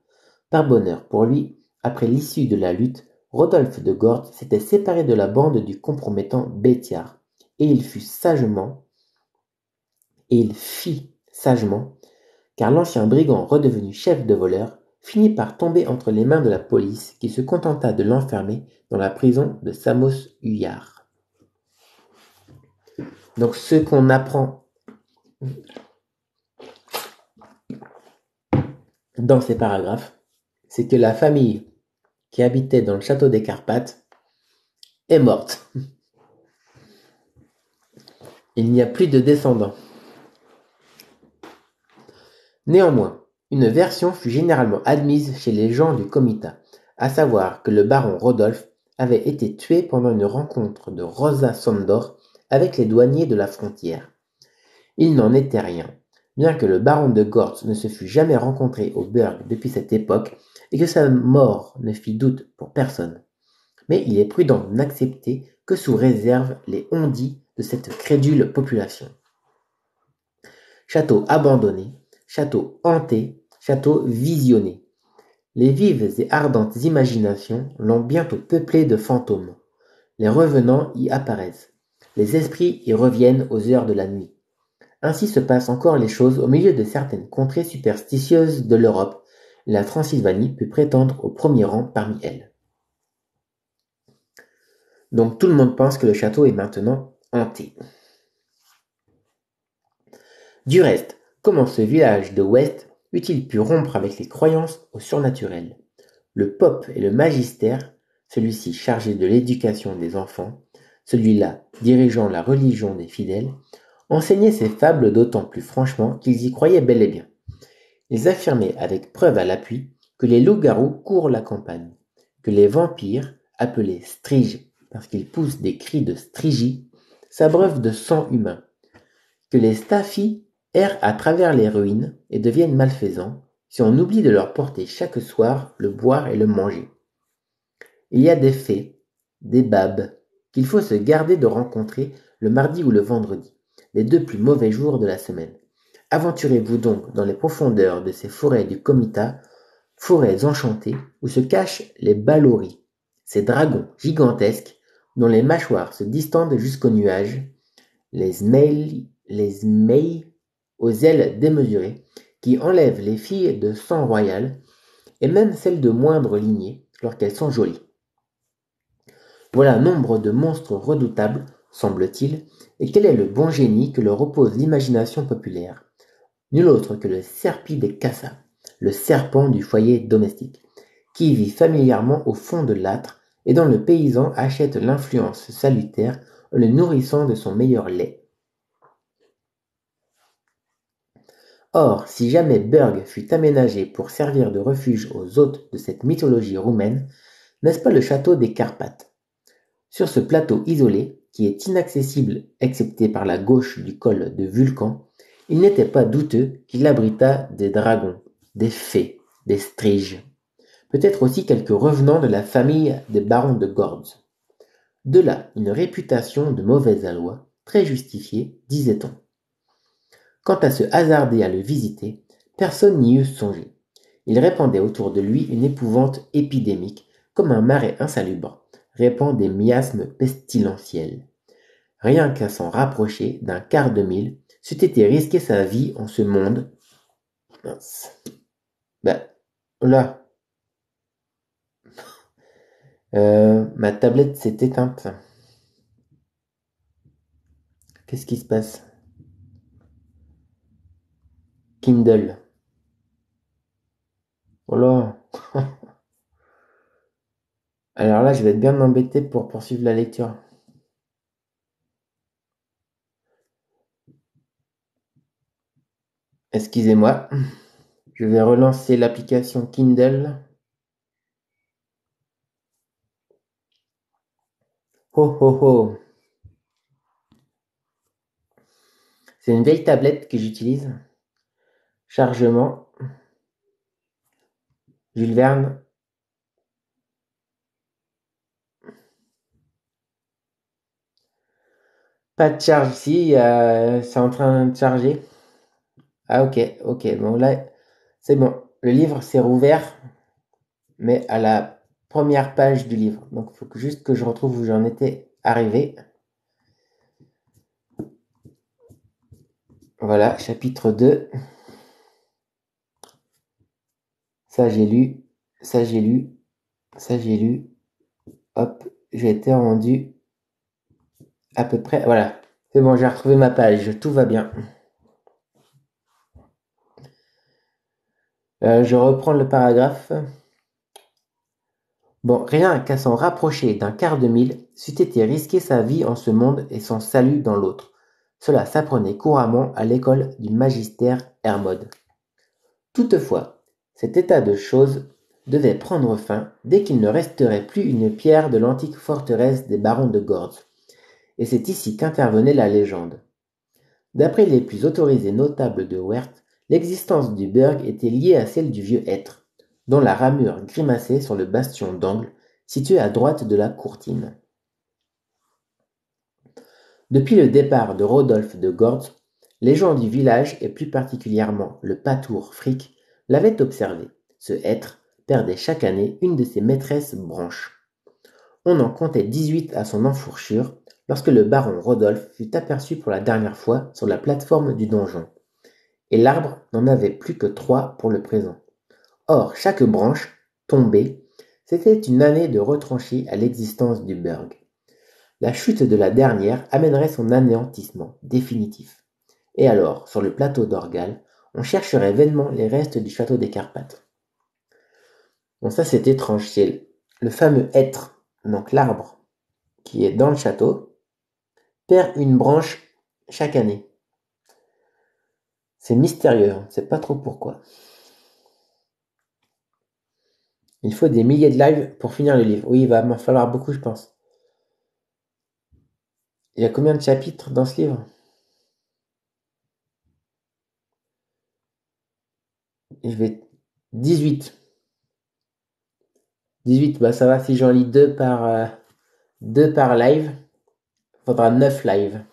Par bonheur pour lui, après l'issue de la lutte, Rodolphe de Gorz s'était séparé de la bande du compromettant Bétiard, et il fit sagement, car l'ancien brigand redevenu chef de voleurs finit par tomber entre les mains de la police qui se contenta de l'enfermer dans la prison de Samos-Uyar. Donc ce qu'on apprend dans ces paragraphes, c'est que la famille qui habitait dans le château des Carpates est morte. Il n'y a plus de descendants. Néanmoins, une version fut généralement admise chez les gens du comitat, à savoir que le baron Rodolphe avait été tué pendant une rencontre de Rosa Sandor avec les douaniers de la frontière. Il n'en était rien, bien que le baron de Gortz ne se fût jamais rencontré au Burg depuis cette époque et que sa mort ne fit doute pour personne. Mais il est prudent n'accepter que sous réserve les on-dit de cette crédule population. Château abandonné, château hanté, château visionné. Les vives et ardentes imaginations l'ont bientôt peuplé de fantômes. Les revenants y apparaissent. Les esprits y reviennent aux heures de la nuit. Ainsi se passent encore les choses au milieu de certaines contrées superstitieuses de l'Europe. La Transylvanie peut prétendre au premier rang parmi elles. Donc tout le monde pense que le château est maintenant hanté. Du reste, comment ce village de West eût-il pu rompre avec les croyances au surnaturel? Le pope et le magistère, celui-ci chargé de l'éducation des enfants, celui-là dirigeant la religion des fidèles, enseignaient ces fables d'autant plus franchement qu'ils y croyaient bel et bien. Ils affirmaient avec preuve à l'appui que les loups-garous courent la campagne, que les vampires, appelés striges parce qu'ils poussent des cris de strigie, s'abreuvent de sang humain, que les staffis errent à travers les ruines et deviennent malfaisants si on oublie de leur porter chaque soir le boire et le manger. Il y a des fées, des babes, qu'il faut se garder de rencontrer le mardi ou le vendredi, les deux plus mauvais jours de la semaine. Aventurez-vous donc dans les profondeurs de ces forêts du comitat, forêts enchantées où se cachent les baloris, ces dragons gigantesques dont les mâchoires se distendent jusqu'aux nuages, les zmeilles aux ailes démesurées, qui enlèvent les filles de sang royal, et même celles de moindre lignée, lorsqu'elles sont jolies. Voilà nombre de monstres redoutables, semble-t-il, et quel est le bon génie que leur oppose l'imagination populaire? Nul autre que le serpi des Cassa, le serpent du foyer domestique, qui vit familièrement au fond de l'âtre et dont le paysan achète l'influence salutaire en le nourrissant de son meilleur lait. Or, si jamais Burg fut aménagé pour servir de refuge aux hôtes de cette mythologie roumaine, n'est-ce pas le château des Carpates? Sur ce plateau isolé, qui est inaccessible excepté par la gauche du col de Vulcan, il n'était pas douteux qu'il abritât des dragons, des fées, des striges, peut-être aussi quelques revenants de la famille des barons de Gortz. De là une réputation de mauvaise aloi, très justifiée, disait-on. Quant à se hasarder à le visiter, personne n'y eût songé. Il répandait autour de lui une épouvante épidémique, comme un marais insalubre répand des miasmes pestilentiels. Rien qu'à s'en rapprocher d'un quart de mille, c'eût été risquer sa vie en ce monde. Mince. Là, ma tablette s'est éteinte. Qu'est-ce qui se passe? Kindle. Oh là. Alors là, je vais être bien embêté pour poursuivre la lecture. Excusez-moi. Je vais relancer l'application Kindle. Oh oh oh. C'est une vieille tablette que j'utilise. Chargement. Jules Verne. Pas de charge ici. C'est en train de charger. Ah ok, ok. Bon là, c'est bon. Le livre s'est rouvert, mais à la première page du livre. Donc il faut juste que je retrouve où j'en étais arrivé. Voilà, chapitre 2. Ça j'ai lu, ça j'ai lu, ça j'ai lu. Hop, j'ai été rendu à peu près. Voilà, c'est bon, j'ai retrouvé ma page, tout va bien. Je reprends le paragraphe. Bon, rien qu'à s'en rapprocher d'un quart de mille, c'eût été risquer sa vie en ce monde et son salut dans l'autre. Cela s'apprenait couramment à l'école du magistère Hermod. Toutefois, cet état de choses devait prendre fin dès qu'il ne resterait plus une pierre de l'antique forteresse des barons de Gorz, et c'est ici qu'intervenait la légende. D'après les plus autorisés notables de Werth, l'existence du burg était liée à celle du vieux hêtre, dont la ramure grimaçait sur le bastion d'angle situé à droite de la courtine. Depuis le départ de Rodolphe de Gorz, les gens du village, et plus particulièrement le pâtour Frick, l'avaient observé. Ce hêtre perdait chaque année une de ses maîtresses branches. On en comptait 18 à son enfourchure lorsque le baron Rodolphe fut aperçu pour la dernière fois sur la plateforme du donjon. Et l'arbre n'en avait plus que 3 pour le présent. Or, chaque branche, tombée, c'était une année de retranché à l'existence du burg. La chute de la dernière amènerait son anéantissement définitif. Et alors, sur le plateau d'Orgal, on chercherait vainement les restes du château des Carpates. Bon, ça c'est étrange, c'est le fameux hêtre, donc l'arbre qui est dans le château, perd une branche chaque année. C'est mystérieux, on ne sait pas trop pourquoi. Il faut des milliers de lives pour finir le livre. Oui, il va m'en falloir beaucoup, je pense. Il y a combien de chapitres dans ce livre? Je vais 18. 18, bah ça va, si j'en lis 2 par live, il faudra 9 lives.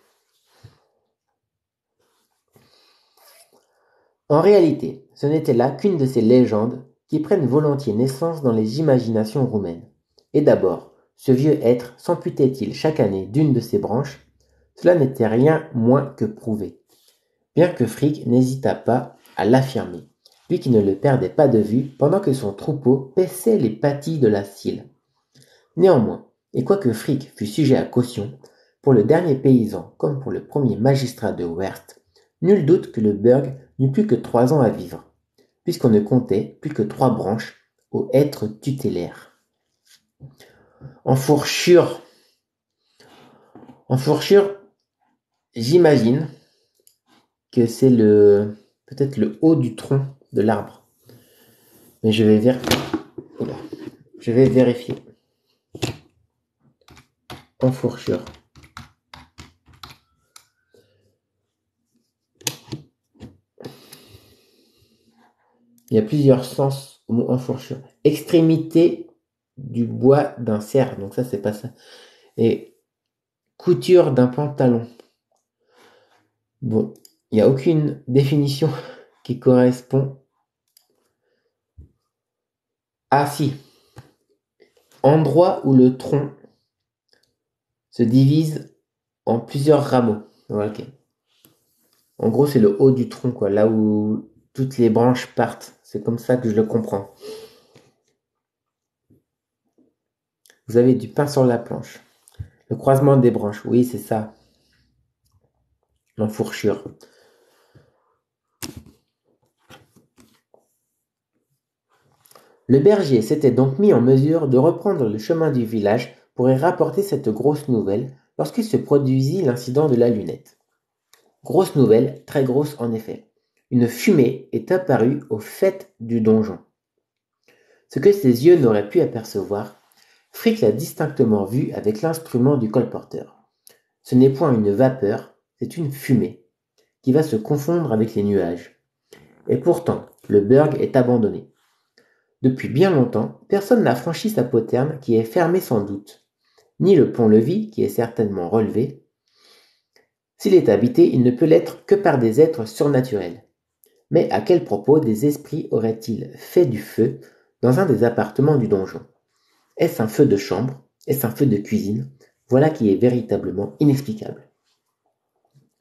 En réalité, ce n'était là qu'une de ces légendes qui prennent volontiers naissance dans les imaginations roumaines. Et d'abord, ce vieux être s'amputait-il chaque année d'une de ses branches? Cela n'était rien moins que prouvé, bien que Frick n'hésitât pas à l'affirmer, lui qui ne le perdait pas de vue pendant que son troupeau paissait les pâtis de la Sille. Néanmoins, et quoique Frick fût sujet à caution, pour le dernier paysan comme pour le premier magistrat de Werth, nul doute que le burg n'eut plus que 3 ans à vivre, puisqu'on ne comptait plus que 3 branches au hêtre tutélaire. Enfourchure, j'imagine que c'est peut-être le haut du tronc de l'arbre. Mais je vais vérifier. Enfourchure. Il y a plusieurs sens au mot enfourchure. Extrémité du bois d'un cerf, donc ça c'est pas ça. Et couture d'un pantalon. Bon, il n'y a aucune définition qui correspond. Ah si, endroit où le tronc se divise en plusieurs rameaux. Ok. En gros, c'est le haut du tronc, quoi, là où toutes les branches partent. C'est comme ça que je le comprends. Vous avez du pain sur la planche. Le croisement des branches, oui, c'est ça. L'enfourchure. Le berger s'était donc mis en mesure de reprendre le chemin du village pour y rapporter cette grosse nouvelle lorsqu'il se produisit l'incident de la lunette. Grosse nouvelle, très grosse en effet. Une fumée est apparue au faîte du donjon. Ce que ses yeux n'auraient pu apercevoir, Frick l'a distinctement vu avec l'instrument du colporteur. Ce n'est point une vapeur, c'est une fumée, qui va se confondre avec les nuages. Et pourtant, le burg est abandonné. Depuis bien longtemps, personne n'a franchi sa poterne qui est fermée sans doute, ni le pont-levis qui est certainement relevé. S'il est habité, il ne peut l'être que par des êtres surnaturels. Mais à quel propos des esprits auraient-ils fait du feu dans un des appartements du donjon? Est-ce un feu de chambre? Est-ce un feu de cuisine? Voilà qui est véritablement inexplicable.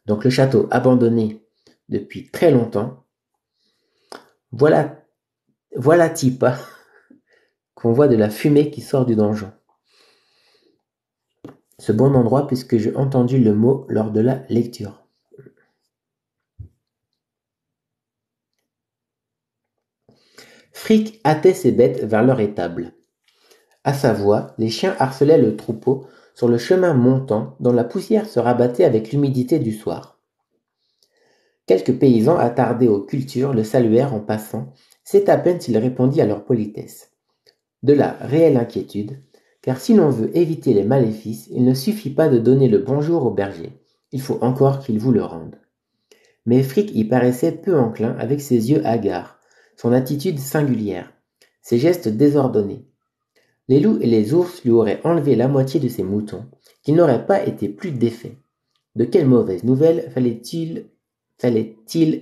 Donc le château abandonné depuis très longtemps, voilà type qu'on voit de la fumée qui sort du donjon. Ce bon endroit puisque j'ai entendu le mot lors de la lecture. Frick hâtait ses bêtes vers leur étable. À sa voix, les chiens harcelaient le troupeau sur le chemin montant dont la poussière se rabattait avec l'humidité du soir. Quelques paysans attardés aux cultures le saluèrent en passant, c'est à peine s'il répondit à leur politesse. De là, réelle inquiétude, car si l'on veut éviter les maléfices, il ne suffit pas de donner le bonjour au berger, il faut encore qu'il vous le rende. Mais Frick y paraissait peu enclin avec ses yeux hagards, son attitude singulière, ses gestes désordonnés. Les loups et les ours lui auraient enlevé la moitié de ses moutons, qu'il n'aurait pas été plus défait. De quelle mauvaise nouvelle fallait-il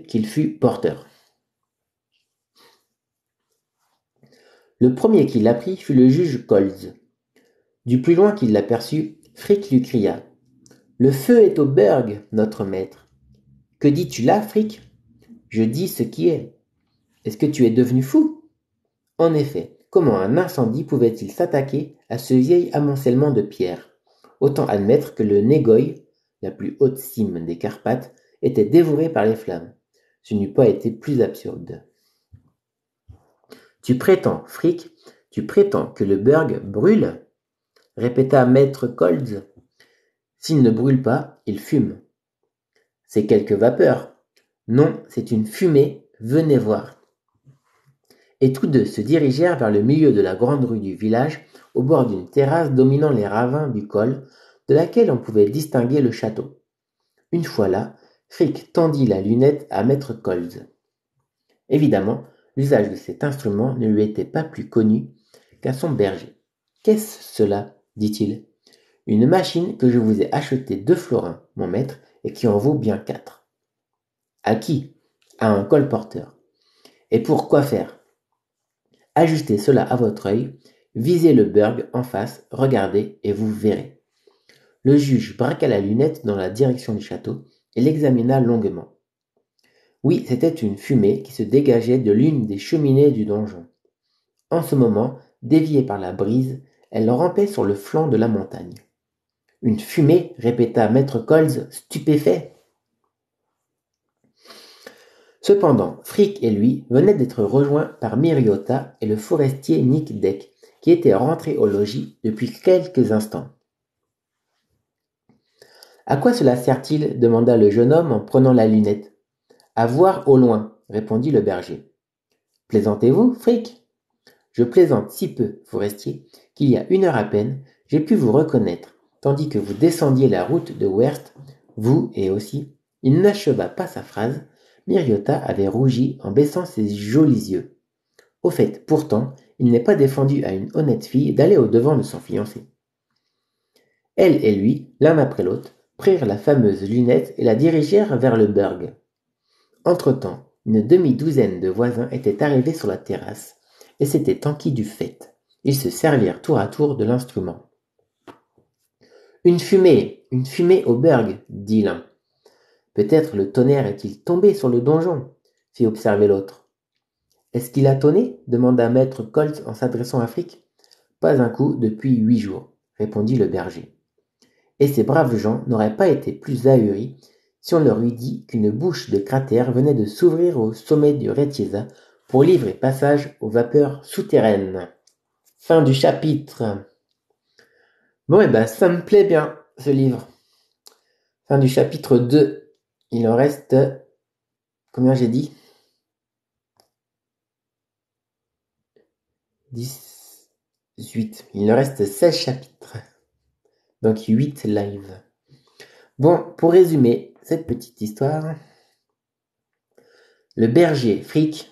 qu'il fût porteur? Le premier qui l'apprit fut le juge Kolz. Du plus loin qu'il l'aperçut, Frick lui cria: Le feu est au Burg, notre maître. Que dis-tu là, Frick? Je dis ce qui est. Est-ce que tu es devenu fou? En effet, comment un incendie pouvait-il s'attaquer à ce vieil amoncellement de pierres? Autant admettre que le Négoï, la plus haute cime des Carpates, était dévoré par les flammes. Ce n'eût pas été plus absurde. Tu prétends, Frick, tu prétends que le Burg brûle? Répéta maître Kolz. S'il ne brûle pas, il fume. C'est quelque vapeur. Non, c'est une fumée, venez voir. Et tous deux se dirigèrent vers le milieu de la grande rue du village, au bord d'une terrasse dominant les ravins du col, de laquelle on pouvait distinguer le château. Une fois là, Frick tendit la lunette à maître Kolz. Évidemment, l'usage de cet instrument ne lui était pas plus connu qu'à son berger. Qu'est-ce cela? Dit-il. Une machine que je vous ai achetée 2 florins, mon maître, et qui en vaut bien 4. À qui? À un colporteur. Et pour quoi faire? Ajustez cela à votre œil, visez le Burg en face, regardez et vous verrez. Le juge braqua la lunette dans la direction du château et l'examina longuement. Oui, c'était une fumée qui se dégageait de l'une des cheminées du donjon. En ce moment, déviée par la brise, elle rampait sur le flanc de la montagne. Une fumée, répéta maître Kolz, stupéfait. Cependant, Frick et lui venaient d'être rejoints par Miriota et le forestier Nick Deck, qui étaient rentrés au logis depuis quelques instants. À quoi cela sert-il? Demanda le jeune homme en prenant la lunette. À voir au loin, répondit le berger. Plaisantez-vous, Frick? Je plaisante si peu, forestier, qu'il y a 1 heure à peine, j'ai pu vous reconnaître, tandis que vous descendiez la route de Werst, vous et aussi. Il n'acheva pas sa phrase. Miriota avait rougi en baissant ses jolis yeux. Au fait, pourtant, il n'est pas défendu à une honnête fille d'aller au-devant de son fiancé. Elle et lui, l'un après l'autre, prirent la fameuse lunette et la dirigèrent vers le Burg. Entre-temps, une demi-douzaine de voisins étaient arrivés sur la terrasse, et s'étaient enquis du fait. Ils se servirent tour à tour de l'instrument. Une fumée au Burg, dit l'un. Peut-être le tonnerre est-il tombé sur le donjon, fit observer l'autre. Est-ce qu'il a tonné? Demanda maître Kolz en s'adressant à Frick. Pas un coup depuis 8 jours, répondit le berger. Et ces braves gens n'auraient pas été plus ahuris si on leur eût dit qu'une bouche de cratère venait de s'ouvrir au sommet du Retiesa pour livrer passage aux vapeurs souterraines. Fin du chapitre. Bon, et ben, ça me plaît bien, ce livre. Fin du chapitre 2. Il en reste... Combien j'ai dit? 18. Il en reste 16 chapitres. Donc 8 lives. Bon, pour résumer cette petite histoire, le berger Frick,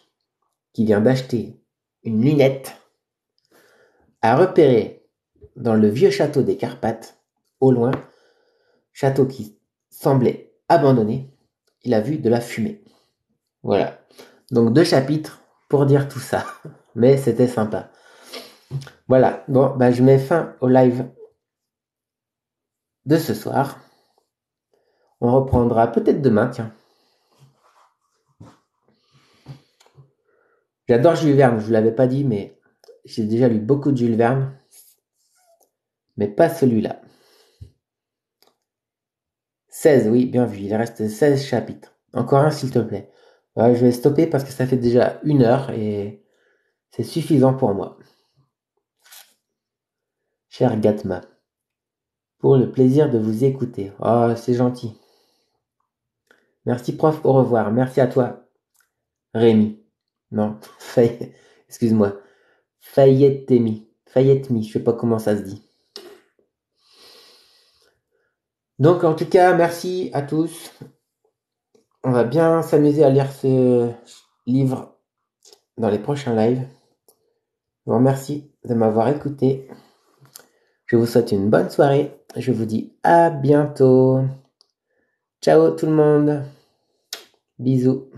qui vient d'acheter une lunette, a repéré dans le vieux château des Carpates, au loin, château qui semblait abandonné, il a vu de la fumée. Voilà. Donc 2 chapitres pour dire tout ça. Mais c'était sympa. Voilà. Bon, bah, je mets fin au live de ce soir. On reprendra peut-être demain, tiens. J'adore Jules Verne, je vous l'avais pas dit, mais j'ai déjà lu beaucoup de Jules Verne. Mais pas celui-là. 16, oui, bien vu. Il reste 16 chapitres. Encore un, s'il te plaît. Ouais, je vais stopper parce que ça fait déjà 1 heure et C'est suffisant pour moi. Cher Gatma, pour le plaisir de vous écouter. Oh, c'est gentil. Merci prof, au revoir. Merci à toi, Rémi. Non, excuse-moi. Fayette-mi, je sais pas comment ça se dit. Donc en tout cas, merci à tous. On va bien s'amuser à lire ce livre dans les prochains lives. Je vous remercie de m'avoir écouté. Je vous souhaite une bonne soirée. Je vous dis à bientôt. Ciao tout le monde. Bisous.